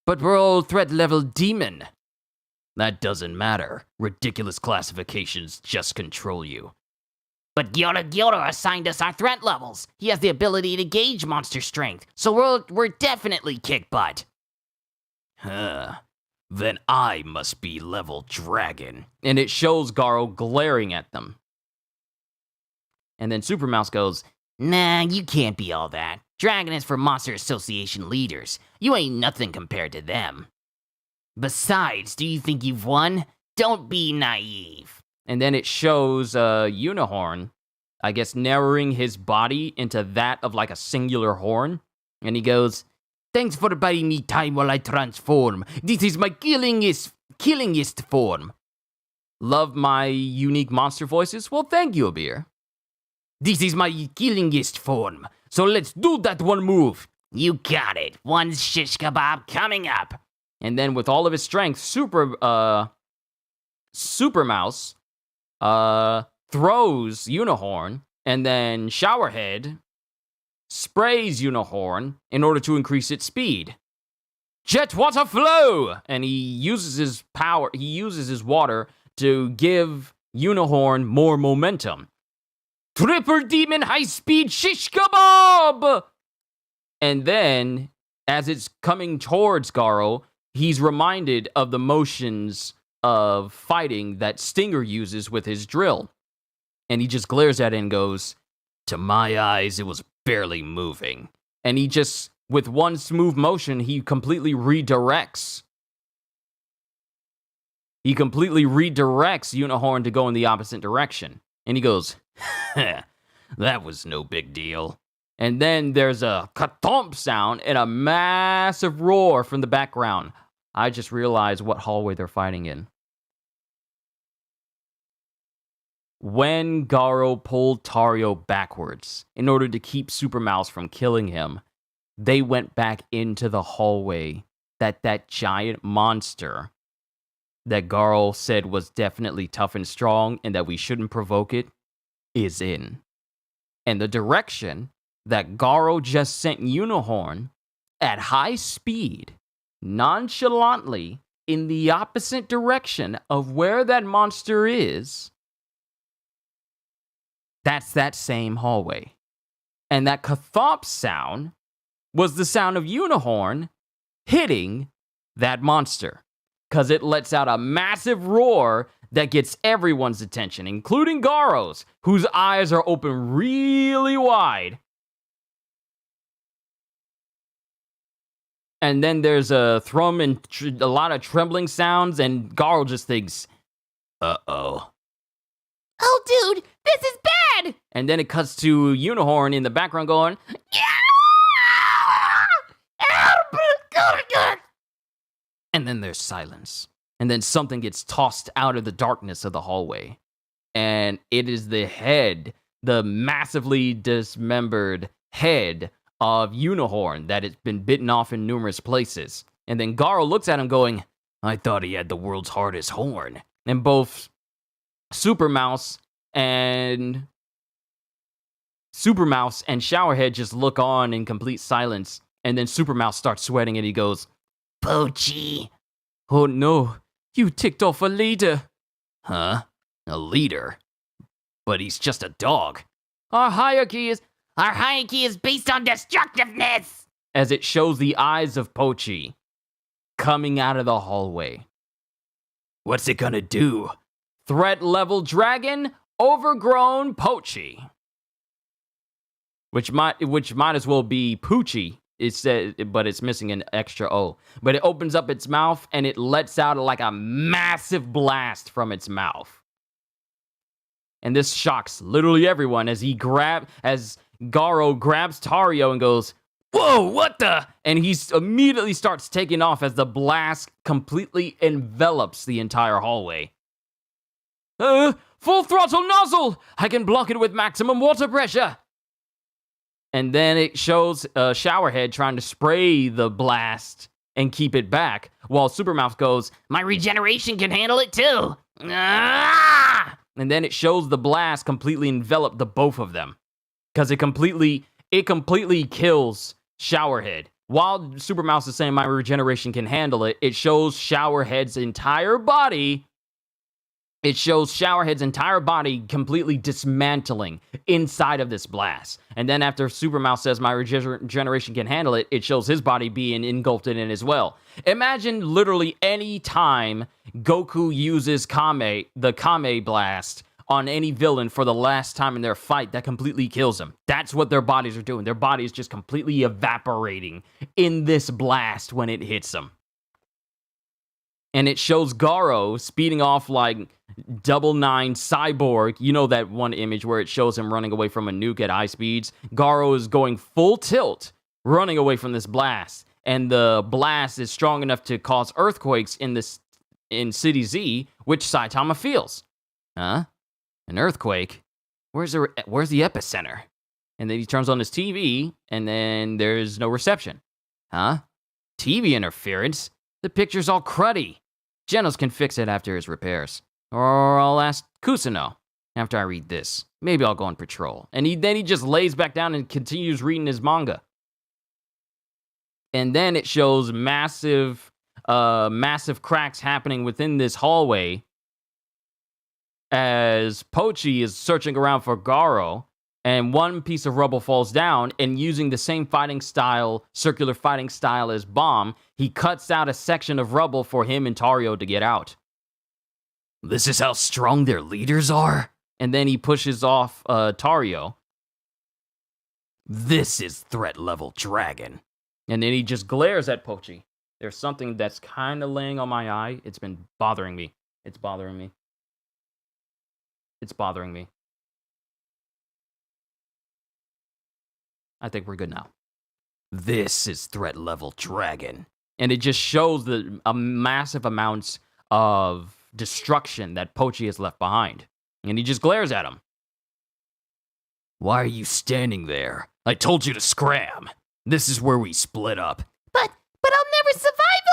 But we're all threat level demon. That doesn't matter. Ridiculous classifications just control you. But Garo assigned us our threat levels. He has the ability to gauge monster strength, so we're definitely kick butt. Huh. Then I must be level dragon. And it shows Garo glaring at them. And then Super Mouse goes, nah, you can't be all that. Dragon is for Monster Association leaders. You ain't nothing compared to them. Besides, do you think you've won? Don't be naive. And then it shows Unicorn, I guess, narrowing his body into that of like a singular horn. And he goes, thanks for buying me time while I transform. This is my killingest form. Love my unique monster voices? Well, thank you, Abir. This is my killingest form. So let's do that one move. You got it. One shish kebab coming up. And then with all of his strength, Super Mouse throws Unicorn, and then Showerhead sprays Unicorn in order to increase its speed. Jet water flow! And he uses his water to give Unicorn more momentum. Triple demon high speed shish kebab! And then, as it's coming towards Garo, he's reminded of the motions of fighting that Stinger uses with his drill. And he just glares at it and goes, to my eyes, it was barely moving. And he just, with one smooth motion, he completely redirects Unicorn to go in the opposite direction. And he goes, that was no big deal. And then there's a ka-thump sound and a massive roar from the background. I just realized what hallway they're fighting in. When Garo pulled Tareo backwards in order to keep Super Mouse from killing him, they went back into the hallway that giant monster that Garo said was definitely tough and strong and that we shouldn't provoke it is in. And the direction that Garo just sent Unicorn at high speed nonchalantly in the opposite direction of where that monster is, that's that same hallway. And that kathop sound was the sound of Unicorn hitting that monster, because it lets out a massive roar that gets everyone's attention, including Garo's, whose eyes are open really wide. And then there's a thrum and a lot of trembling sounds, and Garo just thinks, uh-oh. Oh, dude, this is bad! And then it cuts to Unicorn in the background going, and then there's silence. And then something gets tossed out of the darkness of the hallway. And it is the head, the massively dismembered head of Unicorn that has been bitten off in numerous places. And then Garo looks at him going, I thought he had the world's hardest horn. And both Super Mouse and Showerhead just look on in complete silence. And then Super Mouse starts sweating and he goes, Pochi. Oh no, you ticked off a leader. Huh? A leader? But he's just a dog. Our hierarchy is based on destructiveness! As it shows the eyes of Pochi coming out of the hallway. What's it gonna do? Threat level dragon, overgrown Pochi. Which might as well be Poochie. But it's missing an extra O. But it opens up its mouth and it lets out like a massive blast from its mouth. And this shocks literally everyone as Garo grabs Tareo and goes, whoa, what the? And he immediately starts taking off as the blast completely envelops the entire hallway. Full throttle nozzle! I can block it with maximum water pressure! And then it shows Showerhead trying to spray the blast and keep it back, while Supermouth goes, my regeneration can handle it too! Ah! And then it shows the blast completely envelop the both of them. Because it completely kills Showerhead. While Supermouse is saying my regeneration can handle it, it shows Showerhead's entire body completely dismantling inside of this blast. And then after Supermouse says my regeneration can handle it, it shows his body being engulfed in it as well. Imagine literally any time Goku uses the Kame blast on any villain for the last time in their fight that completely kills them. That's what their bodies are doing. Their body is just completely evaporating in this blast when it hits them. And it shows Garo speeding off like 999 Cyborg. You know that one image where it shows him running away from a nuke at high speeds? Garo is going full tilt, running away from this blast. And the blast is strong enough to cause earthquakes in City Z, which Saitama feels. Huh? An earthquake? Where's the epicenter? And then he turns on his TV, and then there's no reception. Huh? TV interference? The picture's all cruddy. Genos can fix it after his repairs. Or I'll ask Kusuno after I read this. Maybe I'll go on patrol. And then he just lays back down and continues reading his manga. And then it shows massive cracks happening within this hallway as Pochi is searching around for Garo. And one piece of rubble falls down, and using the same circular fighting style as Bomb, he cuts out a section of rubble for him and Tareo to get out. This is how strong their leaders are? And then he pushes off Tareo. This is threat level dragon. And then he just glares at Pochi. There's something that's kind of laying on my eye. It's been bothering me. It's bothering me. I think we're good now. This is threat level dragon. And it just shows a massive amounts of destruction that Pochi has left behind. And he just glares at him. Why are you standing there? I told you to scram. This is where we split up. But I'll never survive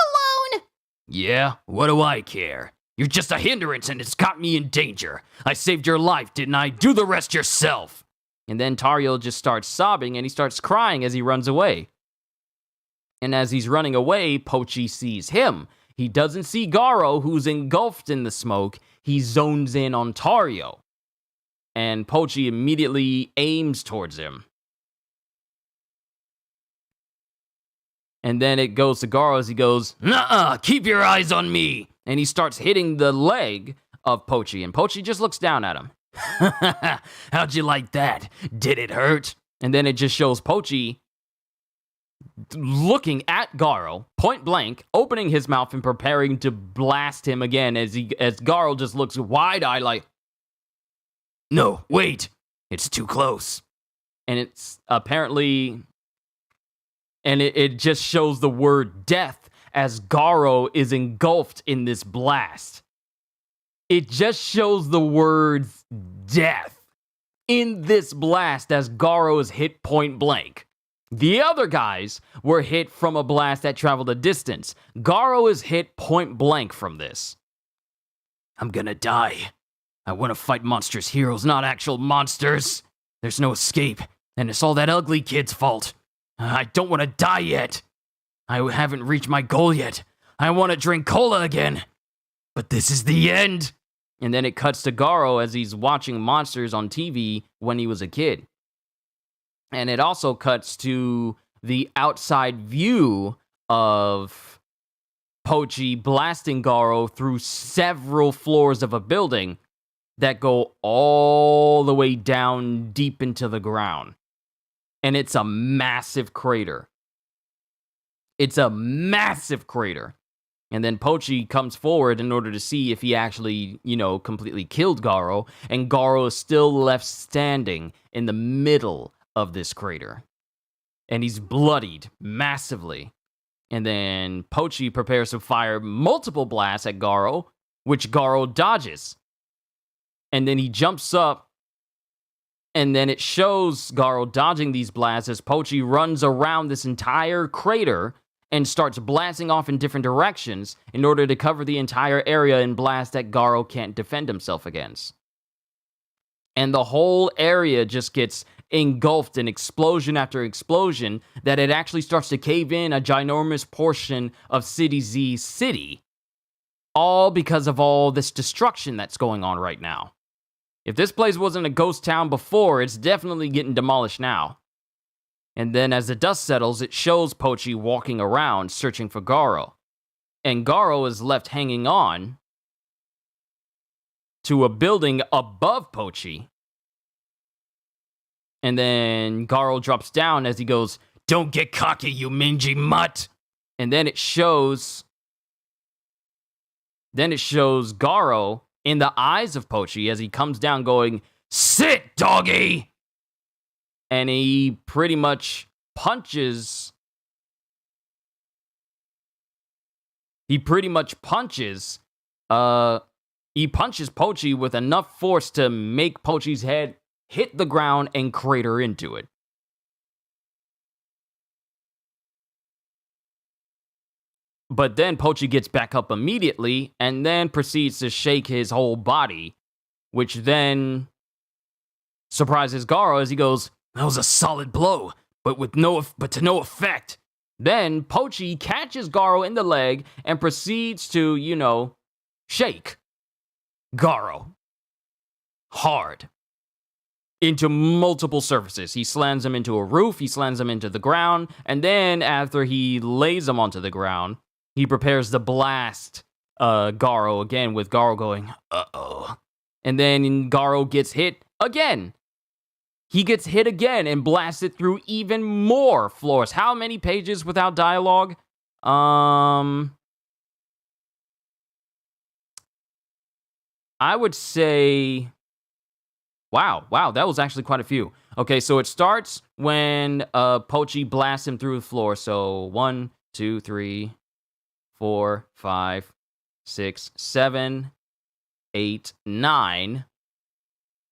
alone! Yeah? What do I care? You're just a hindrance and it's got me in danger. I saved your life, didn't I? Do the rest yourself. And then Tareo just starts sobbing and he starts crying as he runs away. And as he's running away, Pochi sees him. He doesn't see Garo, who's engulfed in the smoke. He zones in on Tareo. And Pochi immediately aims towards him. And then it goes to Garo as he goes, "Nuh-uh, keep your eyes on me." And he starts hitting the leg of Pochi. And Pochi just looks down at him. How'd you like that? Did it hurt? And then it just shows Pochi looking at Garo, point blank, opening his mouth and preparing to blast him again as Garo just looks wide-eyed like, "No, wait. It's too close." And it's apparently... And it just shows the word death as Garo is engulfed in this blast. It just shows the words death in this blast as Garo is hit point blank. The other guys were hit from a blast that traveled a distance. Garo is hit point blank from this. "I'm gonna die. I want to fight monstrous heroes, not actual monsters. There's no escape, and it's all that ugly kid's fault. I don't want to die yet. I haven't reached my goal yet. I want to drink cola again. But this is the end." And then it cuts to Garo as he's watching monsters on TV when he was a kid. And it also cuts to the outside view of Pochi blasting Garo through several floors of a building that go all the way down deep into the ground. And it's a massive crater. It's a massive crater. And then Pochi comes forward in order to see if he actually, completely killed Garo. And Garo is still left standing in the middle of this crater. And he's bloodied massively. And then Pochi prepares to fire multiple blasts at Garo, which Garo dodges. And then he jumps up. And then it shows Garo dodging these blasts as Pochi runs around this entire crater and starts blasting off in different directions in order to cover the entire area in blasts that Garo can't defend himself against. And the whole area just gets engulfed in explosion after explosion that it actually starts to cave in a ginormous portion of City Z City. All because of all this destruction that's going on right now. If this place wasn't a ghost town before, it's definitely getting demolished now. And then as the dust settles, it shows Pochi walking around searching for Garo. And Garo is left hanging on to a building above Pochi. And then Garo drops down as he goes, "Don't get cocky, you mangy mutt." And then it shows Garo in the eyes of Pochi as he comes down going, "Sit, doggy!" And he pretty much punches... He punches Pochi with enough force to make Pochi's head hit the ground and crater into it. But then Pochi gets back up immediately and then proceeds to shake his whole body, which then surprises Garo as he goes, "That was a solid blow, but to no effect." Then Pochi catches Garo in the leg and proceeds to, shake Garo hard into multiple surfaces. He slams him into a roof, he slams him into the ground, and then after he lays him onto the ground, he prepares to blast Garo again, with Garo going, "Uh-oh." And then Garo gets hit again. He gets hit again and blasted through even more floors. How many pages without dialogue? I would say... Wow, that was actually quite a few. Okay, so it starts when Pochi blasts him through the floor. So 1, 2, 3, 4, 5, 6, 7, 8, 9,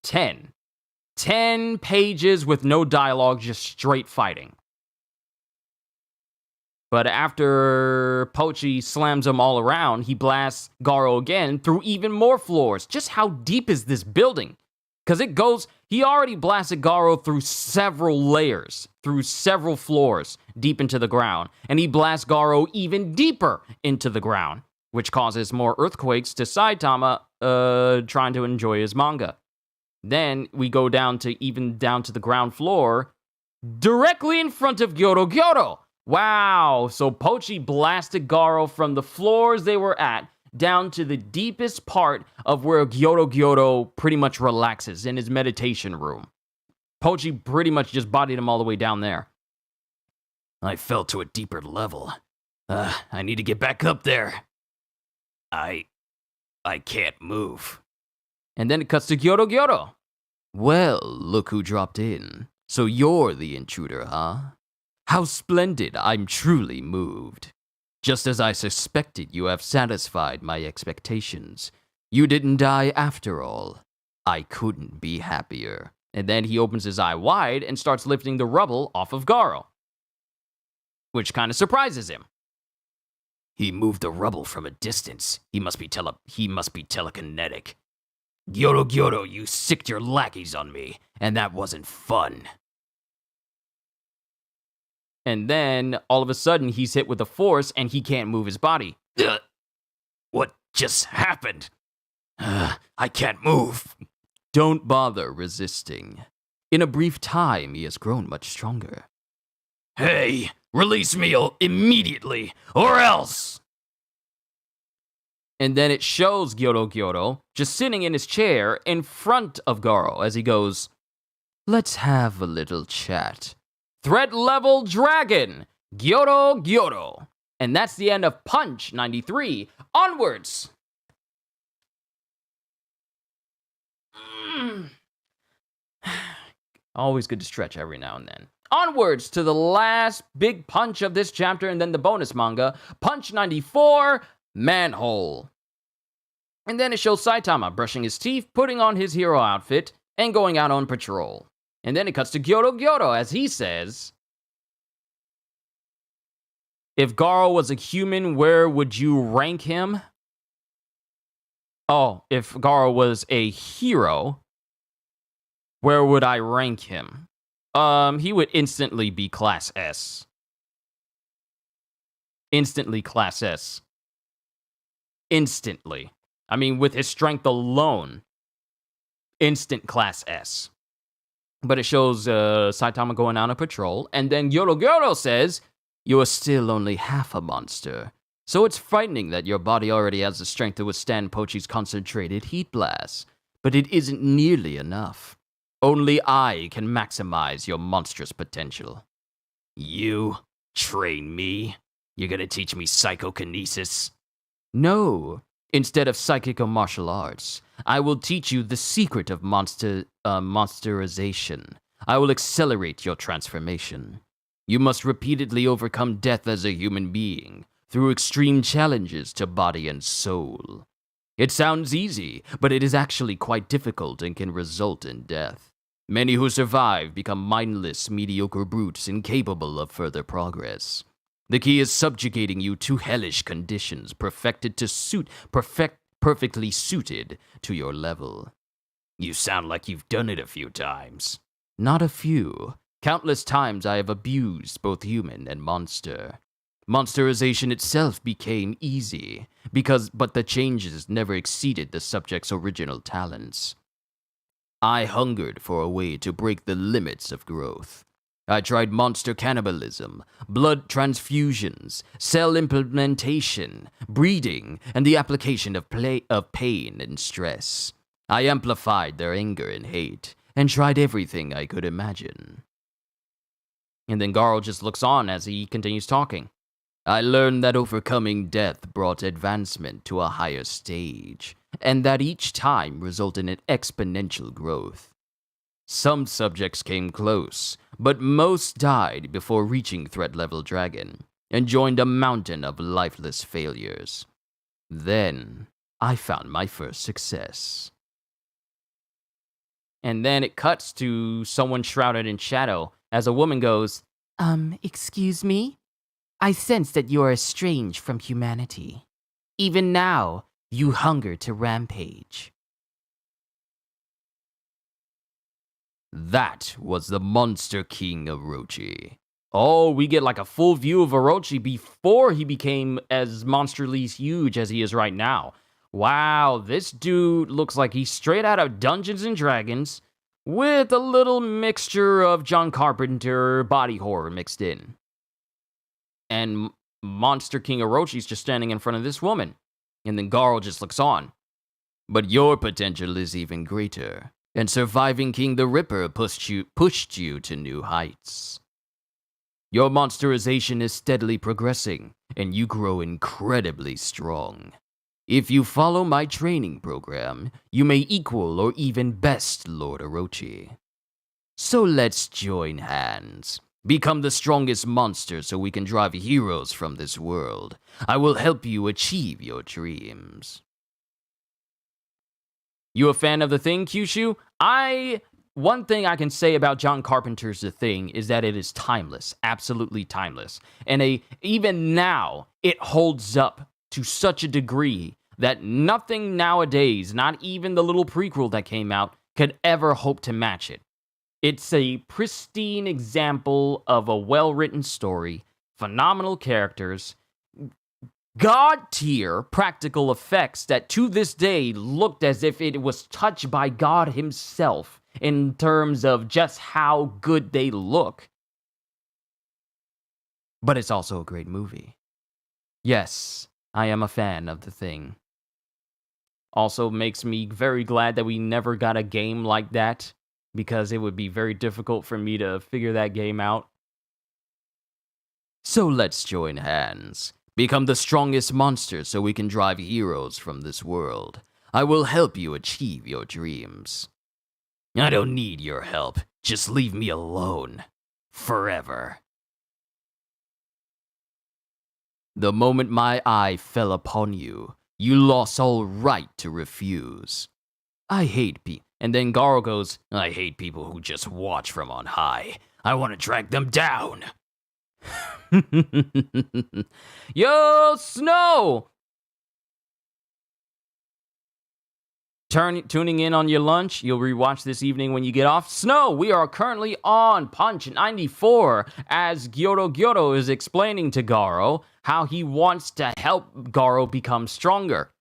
10. 10 pages with no dialogue, just straight fighting. But after Pochi slams him all around, he blasts Garo again through even more floors. Just how deep is this building? Because it goes, he already blasted Garo through several layers, through several floors, deep into the ground. And he blasts Garo even deeper into the ground. which causes more earthquakes to Saitama trying to enjoy his manga. Then we go down to the ground floor, directly in front of Gyoro Gyoro. Wow, so Pochi blasted Garo from the floors they were at down to the deepest part of where Gyoro Gyoro pretty much relaxes, in his meditation room. Pochi pretty much just bodied him all the way down there. I fell to a deeper level. I need to get back up there. I can't move. And then it cuts to Gyoro Gyoro. Well, look who dropped in. So you're the intruder, huh? How splendid, I'm truly moved. Just as I suspected, you have satisfied my expectations. You didn't die after all. I couldn't be happier. And then he opens his eye wide and starts lifting the rubble off of Garo, which kind of surprises him. He moved the rubble from a distance. He must be telekinetic. Gyoro Gyoro, you sicked your lackeys on me, and that wasn't fun. And then, all of a sudden, he's hit with a force and he can't move his body. What just happened? I can't move. Don't bother resisting. In a brief time, he has grown much stronger. Hey, release me immediately, or else! And then it shows Gyoro Gyoro just sitting in his chair in front of Garo as he goes, "Let's have a little chat. Threat level dragon, Gyoro Gyoro." And that's the end of Punch 93. Onwards! Always good to stretch every now and then. Onwards to the last big punch of this chapter and then the bonus manga, Punch 94, Manhole. And then it shows Saitama brushing his teeth, putting on his hero outfit, and going out on patrol. And then it cuts to Gyoro Gyoro as he says, "If Garo was a human, where would you rank him?" Oh, if Garo was a hero, where would I rank him? He would instantly be Class S. Instantly Class S. Instantly. I mean, with his strength alone, instant Class S. But it shows Saitama going out on patrol, and then Gyoro Gyoro says, "You are still only half a monster, so it's frightening that your body already has the strength to withstand Pochi's concentrated heat blasts, but it isn't nearly enough. Only I can maximize your monstrous potential." You train me? You're gonna teach me psychokinesis? No. Instead of psychical martial arts, I will teach you the secret of monsterization. I will accelerate your transformation. You must repeatedly overcome death as a human being through extreme challenges to body and soul. It sounds easy, but it is actually quite difficult and can result in death. Many who survive become mindless, mediocre brutes incapable of further progress. The key is subjugating you to hellish conditions perfectly suited to your level. You sound like you've done it a few times. Not a few. Countless times I have abused both human and monster. Monsterization itself became easy, but the changes never exceeded the subject's original talents. I hungered for a way to break the limits of growth. I tried monster cannibalism, blood transfusions, cell implementation, breeding, and the application of pain and stress. I amplified their anger and hate, and tried everything I could imagine. And then Garo just looks on as he continues talking. I learned that overcoming death brought advancement to a higher stage, and that each time resulted in exponential growth. Some subjects came close, but most died before reaching threat level dragon, and joined a mountain of lifeless failures. Then, I found my first success. And then it cuts to someone shrouded in shadow, as a woman goes, Excuse me? I sense that you are estranged from humanity. Even now, you hunger to rampage. That was the Monster King Orochi. Oh, we get like a full view of Orochi before he became as monstrally huge as he is right now. Wow, this dude looks like he's straight out of Dungeons and Dragons with a little mixture of John Carpenter body horror mixed in. And Monster King Orochi's just standing in front of this woman. And then Garo just looks on. But your potential is even greater, and surviving King the Ripper pushed you to new heights. Your monsterization is steadily progressing, and you grow incredibly strong. If you follow my training program, you may equal or even best Lord Orochi. So let's join hands. Become the strongest monster so we can drive heroes from this world. I will help you achieve your dreams. You a fan of The Thing, Kyushu? One thing I can say about John Carpenter's The Thing is that it is timeless, absolutely timeless. And even now, it holds up to such a degree that nothing nowadays, not even the little prequel that came out, could ever hope to match it. It's a pristine example of a well-written story, phenomenal characters, God-tier practical effects that to this day looked as if it was touched by God himself in terms of just how good they look. But it's also a great movie. Yes, I am a fan of The Thing. Also makes me very glad that we never got a game like that, because it would be very difficult for me to figure that game out. So let's join hands. Become the strongest monster so we can drive heroes from this world. I will help you achieve your dreams. I don't need your help. Just leave me alone. Forever. The moment my eye fell upon you, you lost all right to refuse. I hate people. And then Garo goes, I hate people who just watch from on high. I want to drag them down. Yo, Snow! Tuning in on your lunch, you'll rewatch this evening when you get off. Snow, we are currently on Punch 94 as Gyoro is explaining to Garo how he wants to help Garo become stronger.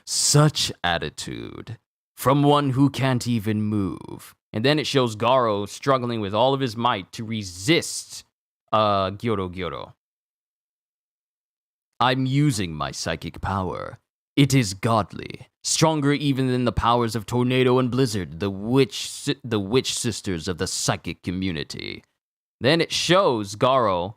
Such attitude from one who can't even move. And then it shows Garo struggling with all of his might to resist Gyoro. I'm using my psychic power. It is godly, stronger even than the powers of Tornado and Blizzard, the witch sisters of the psychic community. Then it shows Garo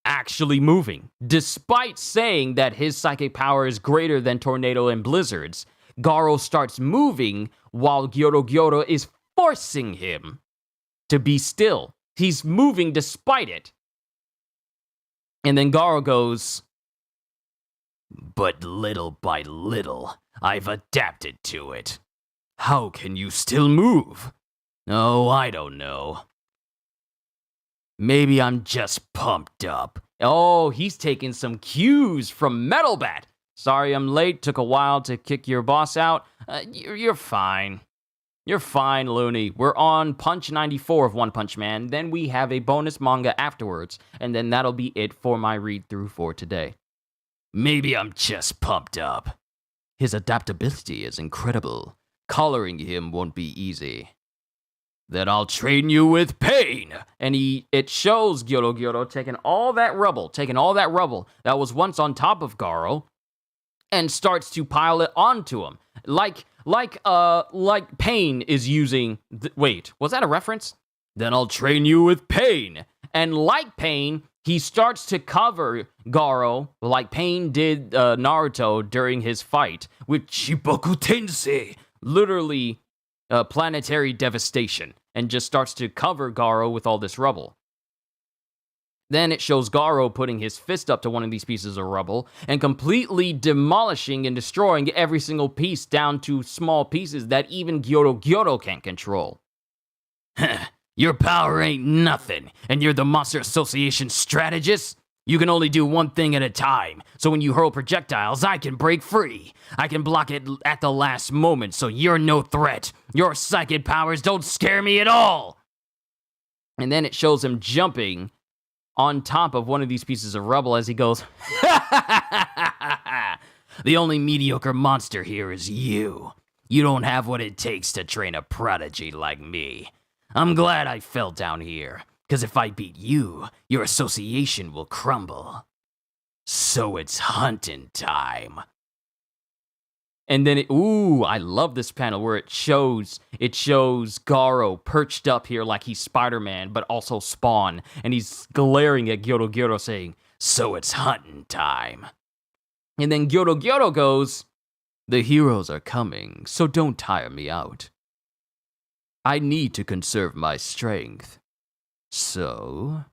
actually moving. Despite saying that his psychic power is greater than Tornado and Blizzard's, Garo starts moving while Gyoro is forcing him to be still. He's moving despite it. And then Garo goes, but little by little, I've adapted to it. How can you still move? Oh, I don't know. Maybe I'm just pumped up. Oh, he's taking some cues from Metal Bat. Sorry I'm late. Took a while to kick your boss out. You're fine. You're fine, Looney. We're on Punch 94 of One Punch Man. Then we have a bonus manga afterwards. And then that'll be it for my read-through for today. Maybe I'm just pumped up. His adaptability is incredible. Collaring him won't be easy. Then I'll train you with pain. And it shows Gyoro taking all that rubble that was once on top of Garo and starts to pile it onto him. Like Pain is using... wait, was that a reference? Then I'll train you with pain. And like Pain, he starts to cover Garo like Pain did Naruto during his fight with Chiboku Tensei. Literally... planetary devastation, and just starts to cover Garo with all this rubble. Then it shows Garo putting his fist up to one of these pieces of rubble and completely demolishing and destroying every single piece down to small pieces that even Gyoro can't control. Your power ain't nothing, and you're the Monster Association strategist? You can only do one thing at a time, so when you hurl projectiles, I can break free. I can block it at the last moment, so you're no threat. Your psychic powers don't scare me at all. And then it shows him jumping on top of one of these pieces of rubble as he goes, The only mediocre monster here is you. You don't have what it takes to train a prodigy like me. I'm glad I fell down here. Because if I beat you, your association will crumble. So it's hunting time. And then, I love this panel where it shows Garo perched up here like he's Spider-Man, but also Spawn. And he's glaring at Gyoro Gyoro saying, So it's hunting time. And then Gyoro Gyoro goes, The heroes are coming, so don't tire me out. I need to conserve my strength. So,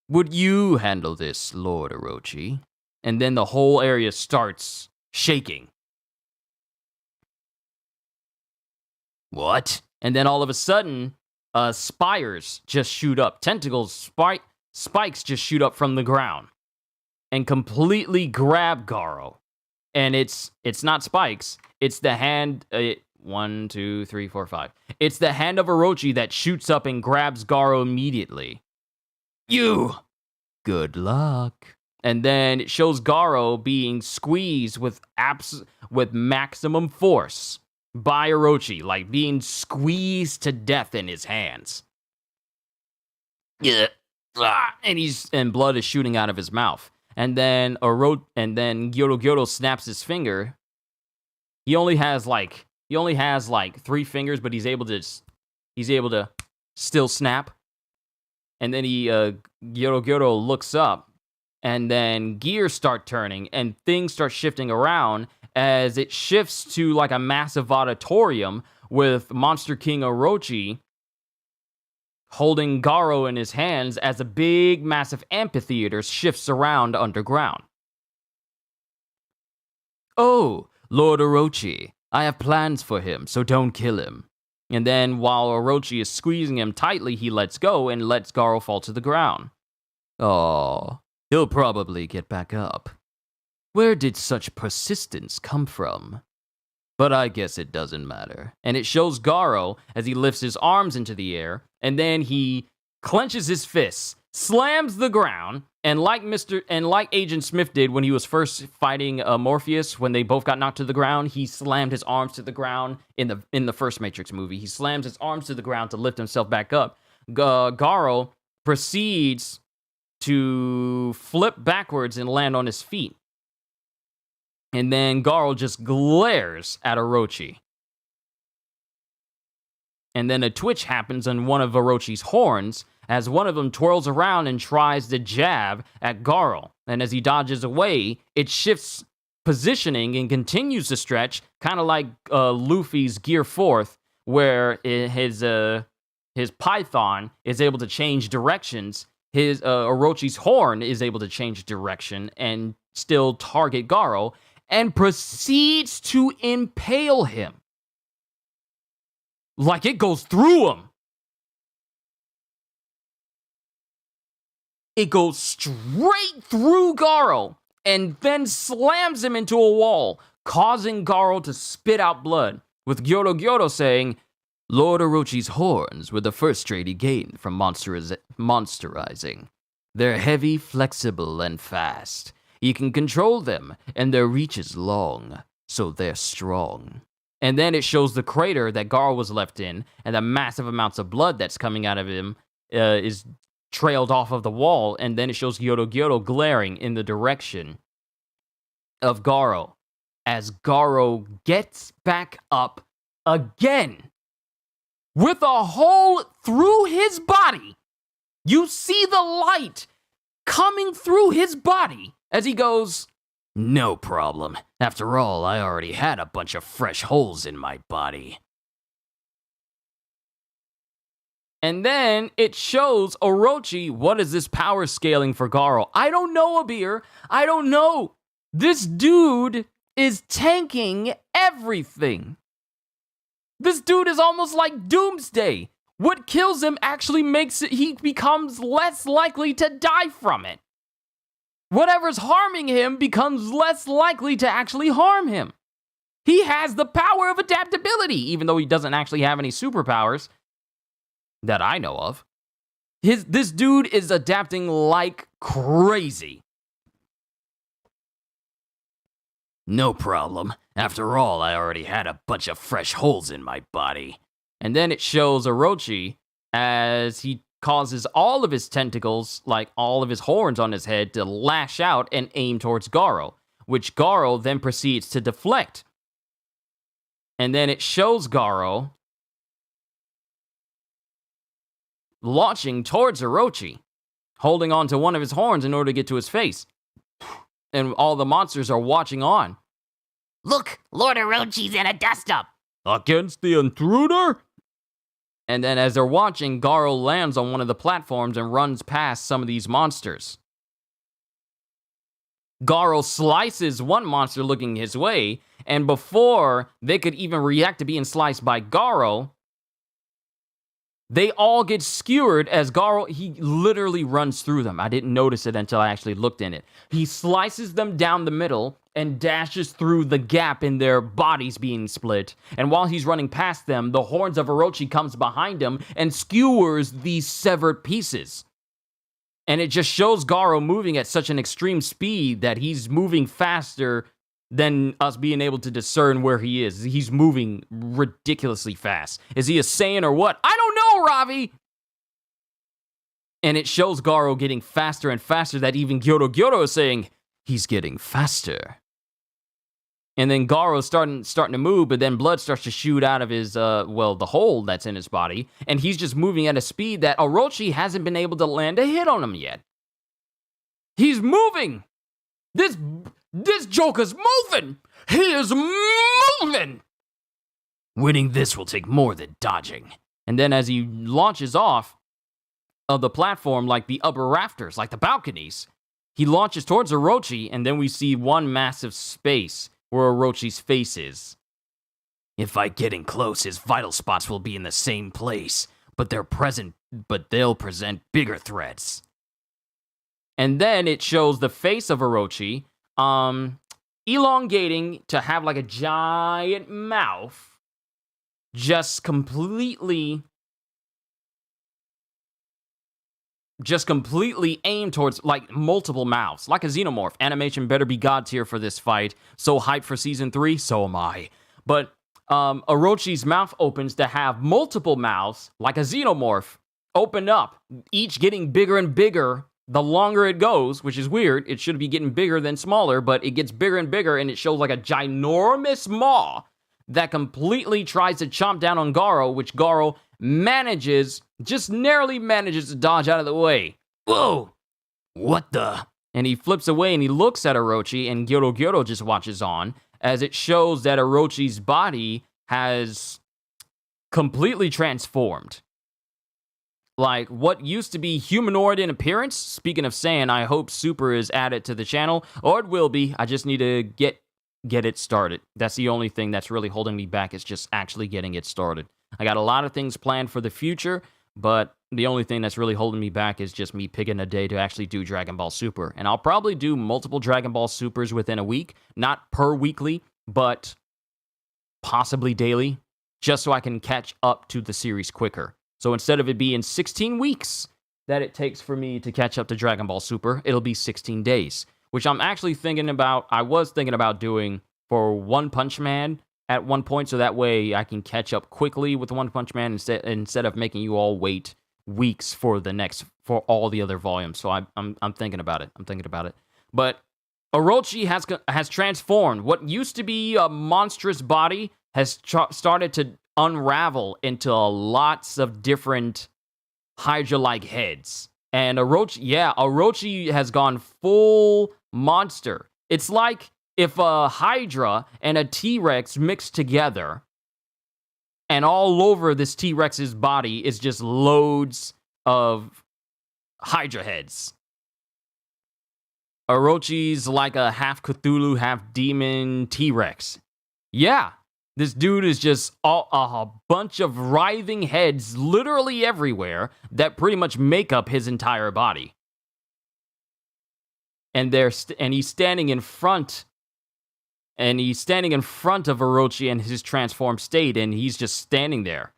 would you handle this, Lord Orochi? And then the whole area starts shaking. What? And then all of a sudden, spires just shoot up. Tentacles, spikes just shoot up from the ground and completely grab Garo. And it's not spikes. It's the hand. 1, 2, 3, 4, 5. It's the hand of Orochi that shoots up and grabs Garo immediately. You! Good luck. And then it shows Garo being squeezed with maximum force by Orochi, like being squeezed to death in his hands. Yeah. And blood is shooting out of his mouth. And then Gyoro Gyoro snaps his finger. He only has like 3 fingers, but he's able to still snap. And then Gyoro Gyoro looks up, and then gears start turning, and things start shifting around as it shifts to like a massive auditorium with Monster King Orochi holding Garo in his hands as a big, massive amphitheater shifts around underground. Oh, Lord Orochi, I have plans for him, so don't kill him. And then while Orochi is squeezing him tightly, he lets go and lets Garo fall to the ground. Oh, he'll probably get back up. Where did such persistence come from? But I guess it doesn't matter. And it shows Garo as he lifts his arms into the air, and then he clenches his fists, slams the ground, and like Agent Smith did when he was first fighting Morpheus, when they both got knocked to the ground, he slammed his arms to the ground in the first Matrix movie. He slams his arms to the ground to lift himself back up. Garo proceeds to flip backwards and land on his feet. And then Garo just glares at Orochi. And then a twitch happens on one of Orochi's horns as one of them twirls around and tries to jab at Garo. And as he dodges away, it shifts positioning and continues to stretch, kind of like Luffy's Gear 4th, where his python is able to change directions. His Orochi's horn is able to change direction and still target Garo, and proceeds to impale him. Like it goes through him. It goes straight through Garo and then slams him into a wall, causing Garo to spit out blood, with Gyoro Gyoro saying, Lord Orochi's horns were the first trait he gained from monsterizing. They're heavy, flexible, and fast. You can control them, and their reach is long, so they're strong. And then it shows the crater that Garo was left in, and the massive amounts of blood that's coming out of him is trailed off of the wall, and then it shows Gyoro Gyoro glaring in the direction of Garo, as Garo gets back up again. With a hole through his body. You see the light coming through his body as he goes, No problem. After all, I already had a bunch of fresh holes in my body. And then it shows Orochi, what is this power scaling for Garo? I don't know, Abir. I don't know. This dude is tanking everything. This dude is almost like Doomsday. What kills him actually makes it, he becomes less likely to die from it. whatever's harming him becomes less likely to actually harm him. He has the power of adaptability, even though he doesn't actually have any superpowers that I know of. This dude is adapting like crazy. No problem. After all, I already had a bunch of fresh holes in my body. And then it shows Orochi as he causes all of his tentacles, like all of his horns on his head, to lash out and aim towards Garo, which Garo then proceeds to deflect. And then it shows Garo launching towards Orochi, holding on to one of his horns in order to get to his face. And all the monsters are watching on. Look, Lord Orochi's in a dust-up. Against the intruder? And then as they're watching, Garo lands on one of the platforms and runs past some of these monsters. Garo slices one monster looking his way, and before they could even react to being sliced by Garo, they all get skewered as Garo, he literally runs through them. I didn't notice it until I actually looked in it. He slices them down the middle and dashes through the gap in their bodies being split. And while he's running past them, the horns of Orochi comes behind him and skewers these severed pieces. And it just shows Garo moving at such an extreme speed that he's moving faster than us being able to discern where he is. He's moving ridiculously fast. Is he a Saiyan or what? I don't know, Ravi! And it shows Garo getting faster and faster that even Gyoro is saying, he's getting faster. And then Garo's starting to move, but then blood starts to shoot out of his, the hole that's in his body. And he's just moving at a speed that Orochi hasn't been able to land a hit on him yet. He's moving! This Joker's moving! He is moving! Winning this will take more than dodging. And then as he launches off of the platform, like the upper rafters, like the balconies, he launches towards Orochi, and then we see one massive space where Orochi's face is. If I get in close, his vital spots will be in the same place, but they'll present bigger threats. And then it shows the face of Orochi, elongating to have like a giant mouth, just completely aimed towards, like, multiple mouths, like a xenomorph. Animation better be god tier for this fight. So hyped for season 3, so am I. But Orochi's mouth opens to have multiple mouths, like a xenomorph, open up, each getting bigger and bigger the longer it goes, which is weird. It should be getting bigger than smaller, but it gets bigger and bigger, and it shows like a ginormous maw that completely tries to chomp down on Garo, which Garo just narrowly manages to dodge out of the way. Whoa! What the? And he flips away and he looks at Orochi, and Gyoro just watches on, as it shows that Orochi's body has completely transformed. Like, what used to be humanoid in appearance, speaking of Saiyan, I hope Super is added to the channel, or it will be. I just need to get it started. That's the only thing that's really holding me back, is just actually getting it started. I got a lot of things planned for the future, but the only thing that's really holding me back is just me picking a day to actually do Dragon Ball Super. And I'll probably do multiple Dragon Ball Supers within a week, not per weekly, but possibly daily, just so I can catch up to the series quicker. So instead of it being 16 weeks that it takes for me to catch up to Dragon Ball Super, it'll be 16 days, which I was thinking about doing for One Punch Man at one point, so that way I can catch up quickly with One Punch Man instead of making you all wait weeks for all the other volumes. So I'm thinking about it. But Orochi has transformed. What used to be a monstrous body has started to unravel into lots of different Hydra-like heads. And Orochi has gone full monster. It's like if a Hydra and a T-Rex mixed together, and all over this T-Rex's body is just loads of Hydra heads. Orochi's like a half Cthulhu, half demon T-Rex. Yeah, this dude is just a bunch of writhing heads literally everywhere that pretty much make up his entire body. and he's standing in front. And he's standing in front of Orochi in his transformed state, and he's just standing there.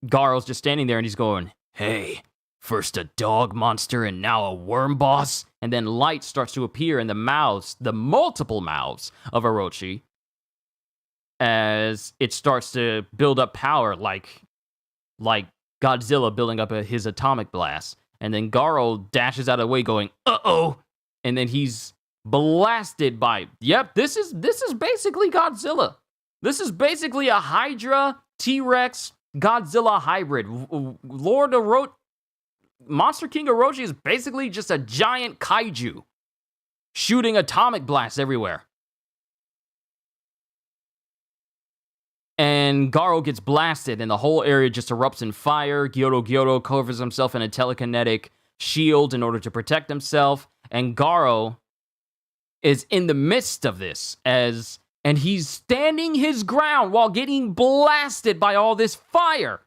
Garo's just standing there, and he's going, "Hey, first a dog monster, and now a worm boss?" And then light starts to appear in the mouths, the multiple mouths of Orochi, as it starts to build up power, like Godzilla building up his atomic blast. And then Garo dashes out of the way, going, "Uh-oh!" And then he's blasted by, yep, this is basically Godzilla. This is basically a Hydra, T-Rex, Godzilla hybrid. Monster King Orochi is basically just a giant kaiju shooting atomic blasts everywhere. And Garo gets blasted, and the whole area just erupts in fire. Gyoro covers himself in a telekinetic shield in order to protect himself, and Garo is in the midst of this, and he's standing his ground while getting blasted by all this fire.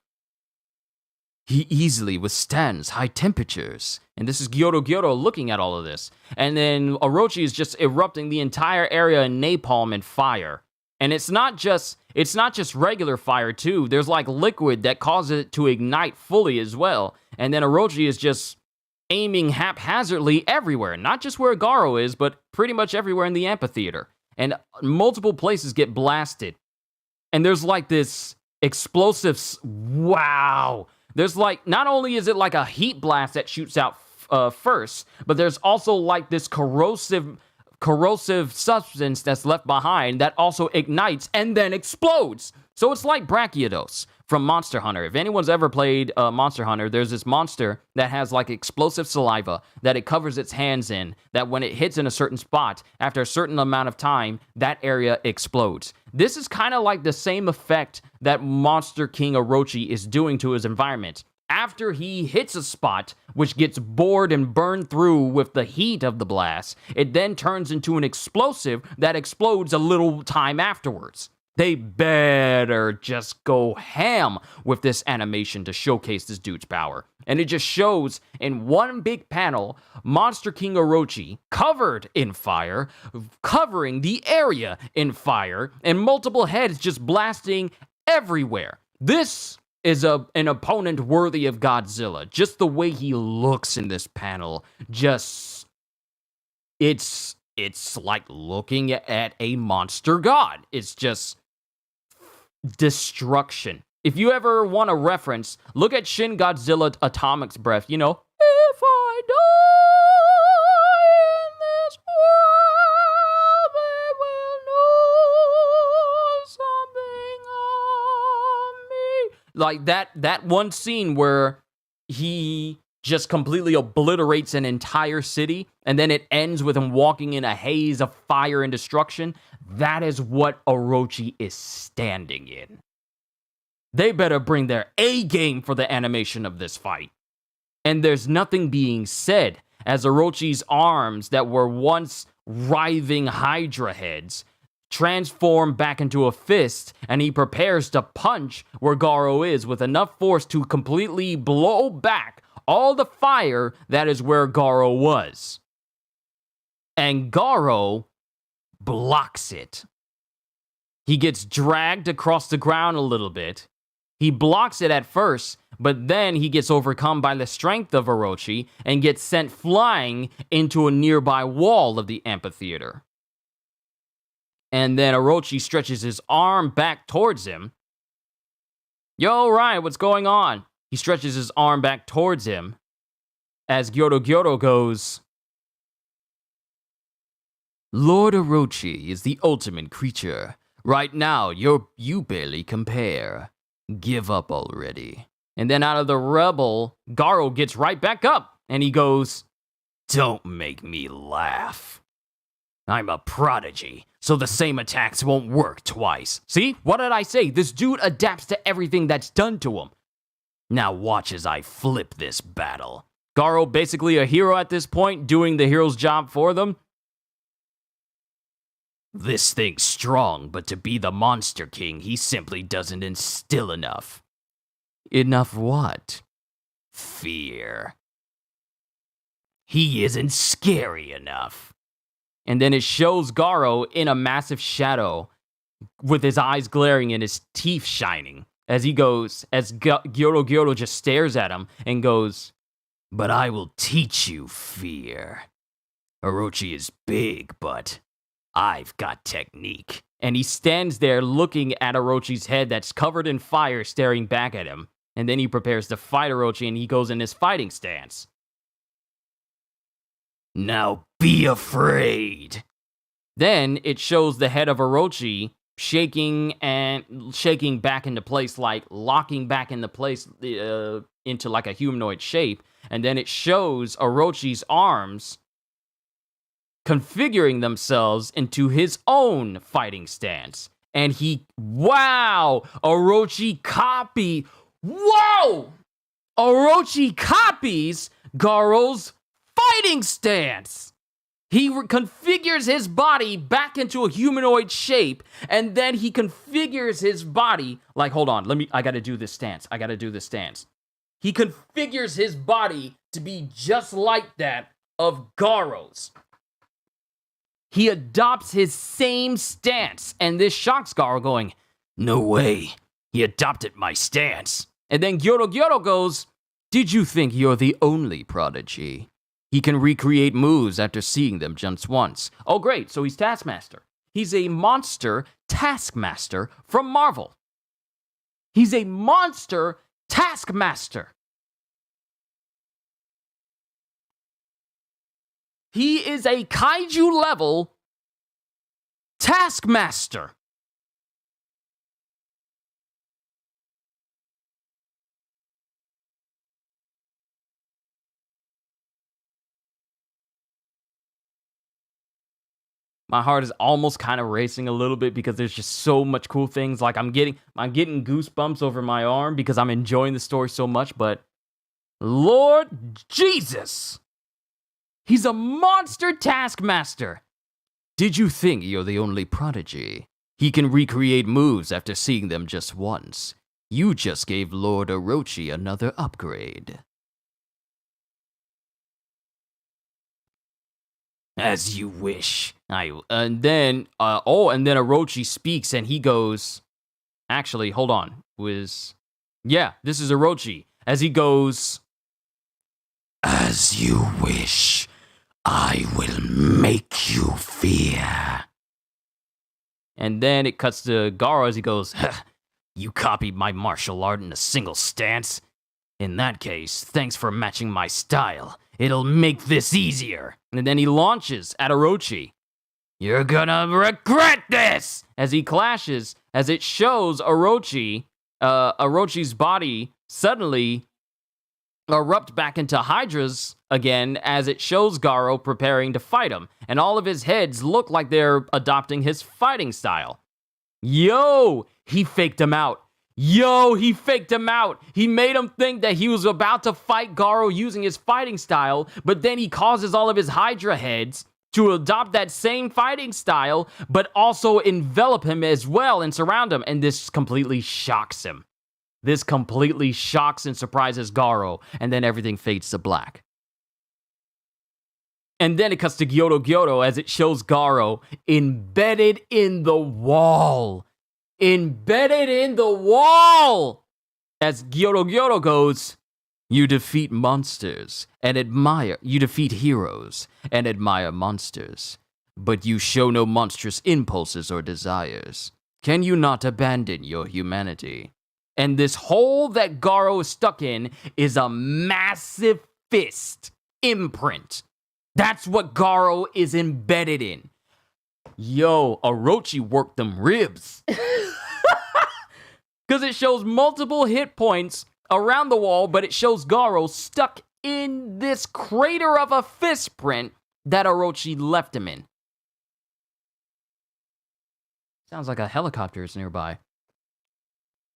He easily withstands high temperatures. And this is Gyoro looking at all of this. And then Orochi is just erupting the entire area in napalm and fire. And it's not just regular fire too. There's like liquid that causes it to ignite fully as well. And then Orochi is just aiming haphazardly everywhere, not just where Garo is, but pretty much everywhere in the amphitheater. And multiple places get blasted. And there's like this explosive, wow. There's like, not only is it like a heat blast that shoots out first, but there's also like this corrosive substance that's left behind that also ignites and then explodes. So it's like Brachiodos from Monster Hunter. If anyone's ever played Monster Hunter, there's this monster that has like explosive saliva that it covers its hands in, that when it hits in a certain spot, after a certain amount of time, that area explodes. This is kind of like the same effect that Monster King Orochi is doing to his environment. After he hits a spot, which gets bored and burned through with the heat of the blast, it then turns into an explosive that explodes a little time afterwards. They better just go ham with this animation to showcase this dude's power. And it just shows in one big panel, Monster King Orochi covered in fire, covering the area in fire, and multiple heads just blasting everywhere. This is an opponent worthy of Godzilla. Just the way he looks in this panel, just, it's like looking at a monster god. It's just destruction. If you ever want a reference, look at Shin Godzilla Atomic's breath, you know, if I die in this world, they will know something of me. Like that one scene where he just completely obliterates an entire city, and then it ends with him walking in a haze of fire and destruction. That is what Orochi is standing in. They better bring their A game for the animation of this fight. And there's nothing being said, as Orochi's arms that were once writhing Hydra heads transform back into a fist, and he prepares to punch where Garo is with enough force to completely blow back all the fire that is where Garo was. And Garo blocks it. He gets dragged across the ground a little bit. He blocks it at first, but then he gets overcome by the strength of Orochi and gets sent flying into a nearby wall of the amphitheater. And then Orochi stretches his arm back towards him. Yo, Ryan, what's going on? He stretches his arm back towards him as Gyoro goes, Lord Orochi is the ultimate creature. Right now, you barely compare. Give up already. And then out of the rebel, Garo gets right back up, and he goes, Don't make me laugh. I'm a prodigy, so the same attacks won't work twice. See? What did I say? This dude adapts to everything that's done to him. Now watch as I flip this battle. Garo basically a hero at this point, doing the hero's job for them. This thing's strong, but to be the Monster King, he simply doesn't instill enough. Enough what? Fear. he isn't scary enough. And then it shows Garo in a massive shadow with his eyes glaring and his teeth shining as he goes, as Gyoro just stares at him and goes, "But I will teach you fear. Orochi is big, but I've got technique." And he stands there looking at Orochi's head that's covered in fire, staring back at him. And then he prepares to fight Orochi, and he goes in his fighting stance. "Now be afraid." Then it shows the head of Orochi shaking back into place, like locking back into place into like a humanoid shape. And then it shows Orochi's arms configuring themselves into his own fighting stance. And Orochi copies Garo's fighting stance. He configures his body back into a humanoid shape, and then he configures his body, like, hold on, I gotta do this stance. He configures his body to be just like that of Garo's. He adopts his same stance, and this shocks Garo, going, "No way, he adopted my stance." And then Gyoro goes, "Did you think you're the only prodigy? He can recreate moves after seeing them just once." Oh, great, so he's Taskmaster. He's a monster Taskmaster from Marvel. He's a monster Taskmaster. He is a kaiju level Taskmaster. My heart is almost kind of racing a little bit because there's just so much cool things. Like I'm getting goosebumps over my arm because I'm enjoying the story so much, but Lord Jesus, he's a monster Taskmaster. "Did you think you're the only prodigy? He can recreate moves after seeing them just once. You just gave Lord Orochi another upgrade." "As you wish." And then Orochi speaks and he goes, actually, hold on. This is Orochi. As he goes, "As you wish, I will make you fear." And then it cuts to Garo as he goes, "You copied my martial art in a single stance? In that case, thanks for matching my style. It'll make this easier." And then he launches at Orochi. "You're gonna regret this!" As he clashes, as it shows Orochi's body suddenly erupt back into Hydras again, as it shows Garo preparing to fight him. And all of his heads look like they're adopting his fighting style. He faked him out. He made him think that he was about to fight Garo using his fighting style, but then he causes all of his Hydra heads to adopt that same fighting style, but also envelop him as well and surround him, and this completely shocks him. This completely shocks and surprises Garo, and then everything fades to black. And then it cuts to Gyoro as it shows Garo embedded in the wall. As Gyoro goes, "You defeat monsters and you defeat heroes and admire monsters, but you show no monstrous impulses or desires. Can you not abandon your humanity?" And this hole that Garo is stuck in is a massive fist imprint. That's what Garo is embedded in. Orochi worked them ribs. Because it shows multiple hit points around the wall, but it shows Garo stuck in this crater of a fist print that Orochi left him in. Sounds like a helicopter is nearby.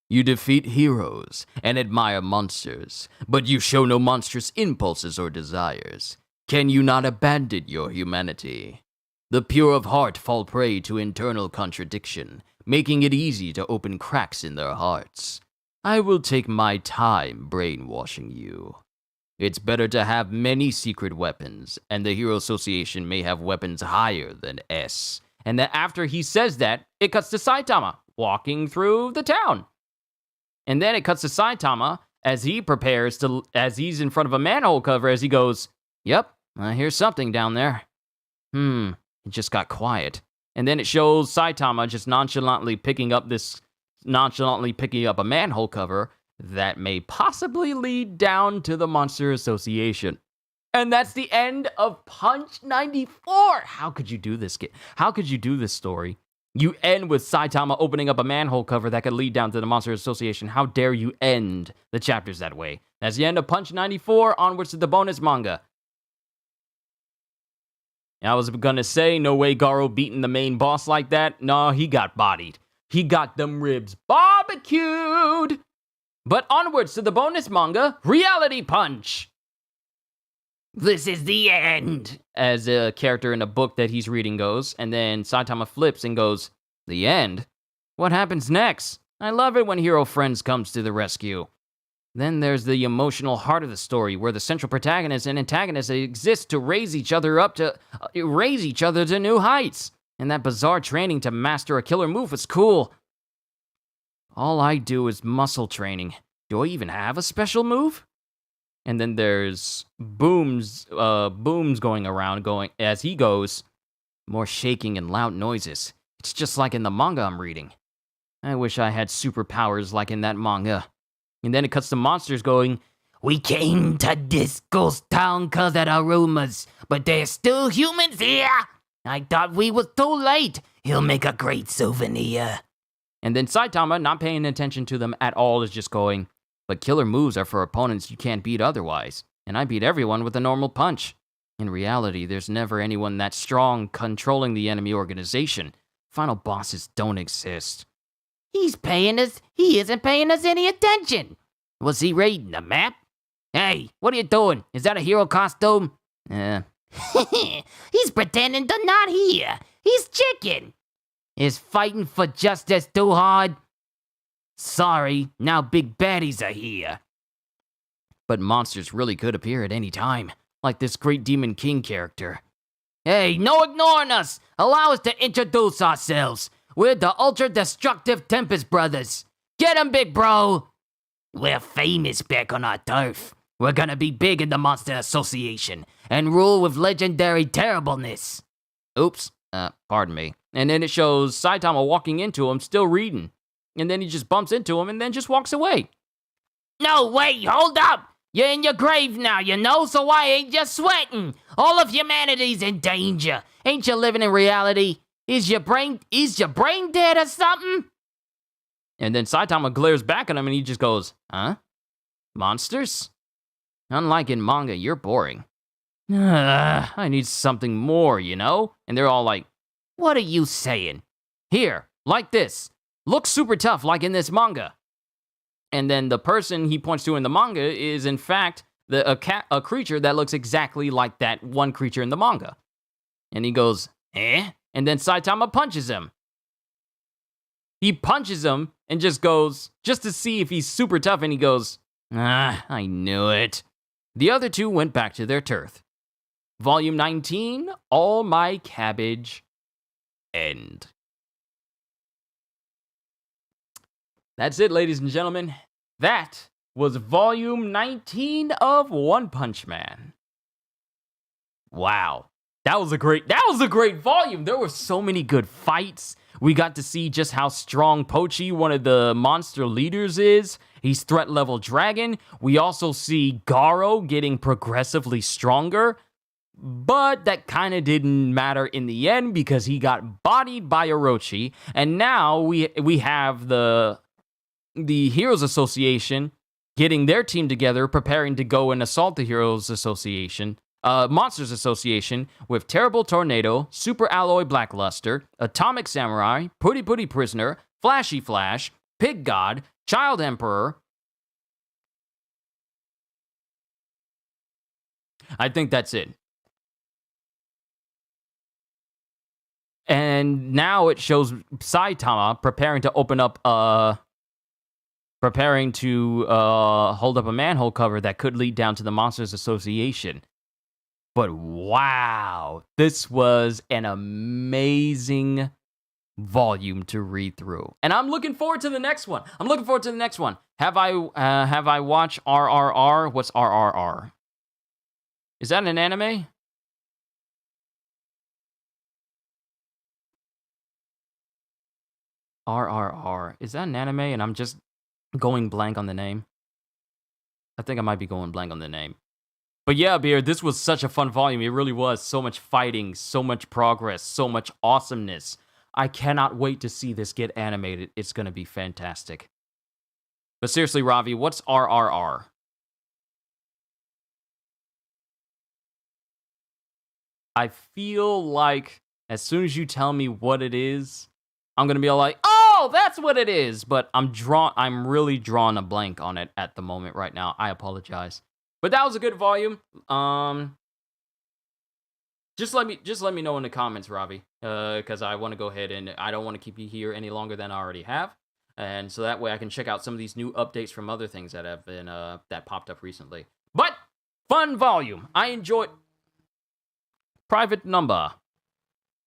"You defeat heroes and admire monsters, but you show no monstrous impulses or desires. Can you not abandon your humanity? The pure of heart fall prey to internal contradiction, making it easy to open cracks in their hearts. I will take my time brainwashing you." It's better to have many secret weapons, and the Hero Association may have weapons higher than S. And then after he says that, it cuts to Saitama walking through the town. And then it cuts to Saitama as he prepares to, as he's in front of a manhole cover, as he goes, "Yep, I hear something down there. It just got quiet." And then it shows Saitama just nonchalantly picking up a manhole cover that may possibly lead down to the Monster Association. And that's the end of Punch 94. How could you do this, kid? How could you do this story? You end with Saitama opening up a manhole cover that could lead down to the Monster Association. How dare you end the chapters that way? That's the end of Punch 94. Onwards to the bonus manga. I was gonna say, no way Garo beating the main boss like that. No, he got bodied. He got them ribs barbecued. But onwards to the bonus manga, Reality Punch. This is the end. As a character in a book that he's reading goes, and then Saitama flips and goes, "The end? What happens next? I love it when hero friends comes to the rescue." Then there's the emotional heart of the story, where the central protagonist and antagonist exist to raise each other to new heights. And that bizarre training to master a killer move was cool. All I do is muscle training. Do I even have a special move? And then there's booms going around, as he goes, more shaking and loud noises. It's just like in the manga I'm reading. I wish I had superpowers like in that manga. And then it cuts to monsters going, "We came to this ghost town 'cause of the rumors, but there's still humans here. I thought we was too late. He'll make a great souvenir." And then Saitama, not paying attention to them at all, is just going, "But killer moves are for opponents you can't beat otherwise. And I beat everyone with a normal punch. In reality, there's never anyone that strong controlling the enemy organization. Final bosses don't exist." He isn't paying us any attention. Was he reading the map? Hey, what are you doing? Is that a hero costume? He's pretending to not hear. He's chicken. Is fighting for justice too hard? Sorry, now big baddies are here. But monsters really could appear at any time, like this Great Demon King character. Hey, no ignoring us. Allow us to introduce ourselves. We're the ultra-destructive Tempest Brothers. Get 'em, big bro. We're famous back on our turf. We're gonna be big in the Monster Association and rule with legendary terribleness. Oops, pardon me. And then it shows Saitama walking into him, still reading. And then he just bumps into him and then just walks away. No, wait, hold up. You're in your grave now, you know, so why ain't you sweating? All of humanity's in danger. Ain't you living in reality? Is your brain dead or something? And then Saitama glares back at him and he just goes, "Huh? Monsters? Unlike in manga, you're boring. I need something more, you know?" And they're all like, "What are you saying?" "Here, like this. Looks super tough like in this manga." And then the person he points to in the manga is in fact a creature that looks exactly like that one creature in the manga. And he goes, "Eh?" And then Saitama punches him. He punches him and just goes, just to see if he's super tough, and he goes, I knew it." The other two went back to their turf. Volume 19, All My Cabbage, end. That's it, ladies and gentlemen. That was Volume 19 of One Punch Man. Wow. That was a great volume. There were so many good fights. We got to see just how strong Pochi, one of the monster leaders, is. He's threat level dragon. We also see Garo getting progressively stronger. But that kind of didn't matter in the end because he got bodied by Orochi. And now we have the Heroes Association getting their team together, preparing to go and assault the Heroes Association. Monsters Association with Terrible Tornado, Super Alloy Blackluster, Atomic Samurai, Putty Putty Prisoner, Flashy Flash, Pig God, Child Emperor. I think that's it. And now it shows Saitama preparing to open up preparing to hold up a manhole cover that could lead down to the Monsters Association. But wow, this was an amazing volume to read through, and I'm looking forward to the next one. Have I watched RRR? What's RRR? Is that an anime? RRR. Is that an anime? And I'm just going blank on the name. I think I might be going blank on the name. But yeah, Beard, this was such a fun volume. It really was. So much fighting, so much progress, so much awesomeness. I cannot wait to see this get animated. It's going to be fantastic. But seriously, Ravi, what's RRR? I feel like as soon as you tell me what it is, I'm going to be all like, oh, that's what it is. But I'm really drawing a blank on it at the moment right now. I apologize. But that was a good volume. Just let me know in the comments, Ravi, because I want to go ahead and I don't want to keep you here any longer than I already have, and so that way I can check out some of these new updates from other things that have been that popped up recently. But fun volume. I enjoyed. Private number.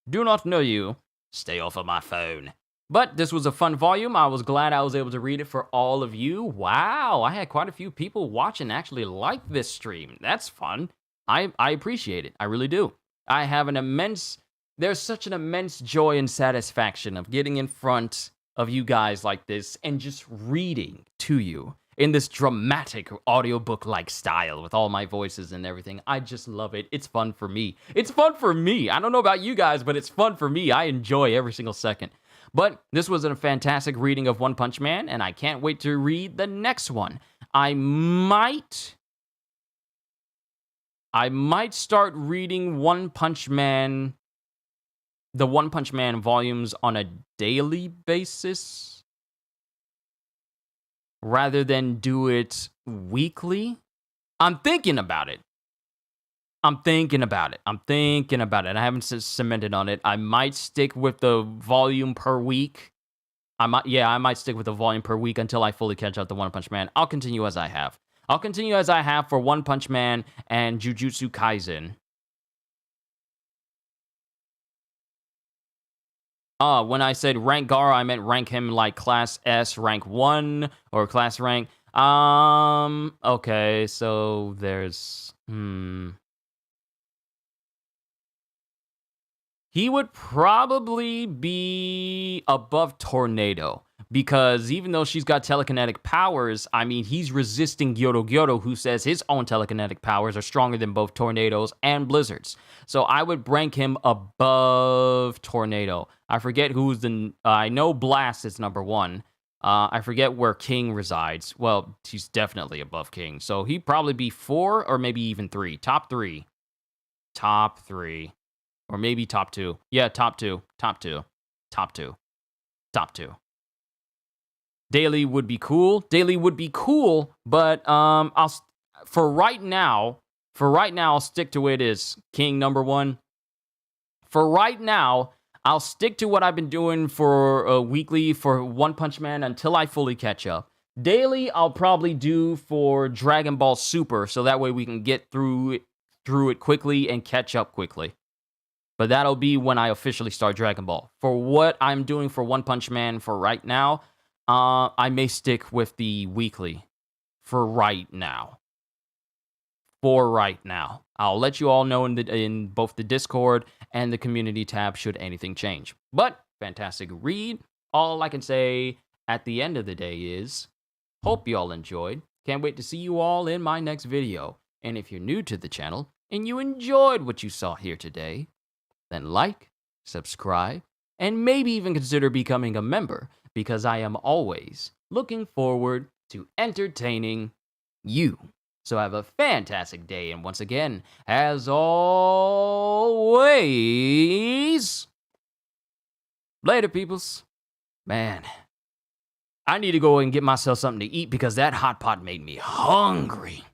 Do not know you. Stay off of my phone. But this was a fun volume. I was glad I was able to read it for all of you. Wow, I had quite a few people watch and actually like this stream. That's fun. I appreciate it. I really do. I have there's such an immense joy and satisfaction of getting in front of you guys like this and just reading to you in this dramatic audiobook-like style with all my voices and everything. I just love it. It's fun for me. It's fun for me. I don't know about you guys, but it's fun for me. I enjoy every single second. But this was a fantastic reading of One Punch Man, and I can't wait to read the next one. I might start reading the One Punch Man volumes on a daily basis rather than do it weekly. I'm thinking about it. I haven't cemented on it. I might stick with the volume per week. I might stick with the volume per week until I fully catch up to One Punch Man. I'll continue as I have. For One Punch Man and Jujutsu Kaisen. When I said rank Garo, I meant rank him like class S, rank 1, or class rank. Okay, so there's, He would probably be above Tornado, because even though she's got telekinetic powers, I mean, he's resisting Gyoro, who says his own telekinetic powers are stronger than both Tornadoes and Blizzards. So I would rank him above Tornado. I forget I know Blast is number 1. I forget where King resides. Well, he's definitely above King. So he'd probably be 4 or maybe even 3. Top 3. Or maybe top 2. Yeah, top 2. Daily would be cool, but for right now, I'll stick to it as King number 1. For right now, I'll stick to what I've been doing for weekly for One Punch Man until I fully catch up. Daily, I'll probably do for Dragon Ball Super, so that way we can get through it quickly and catch up quickly. But that'll be when I officially start Dragon Ball. For what I'm doing for One Punch Man for right now, I may stick with the weekly for right now. I'll let you all know in both the Discord and the community tab should anything change. But, fantastic read. All I can say at the end of the day is, hope you all enjoyed. Can't wait to see you all in my next video. And if you're new to the channel and you enjoyed what you saw here today, then like, subscribe, and maybe even consider becoming a member, because I am always looking forward to entertaining you. So have a fantastic day, and once again, as always, later, peoples. Man, I need to go and get myself something to eat because that hot pot made me hungry.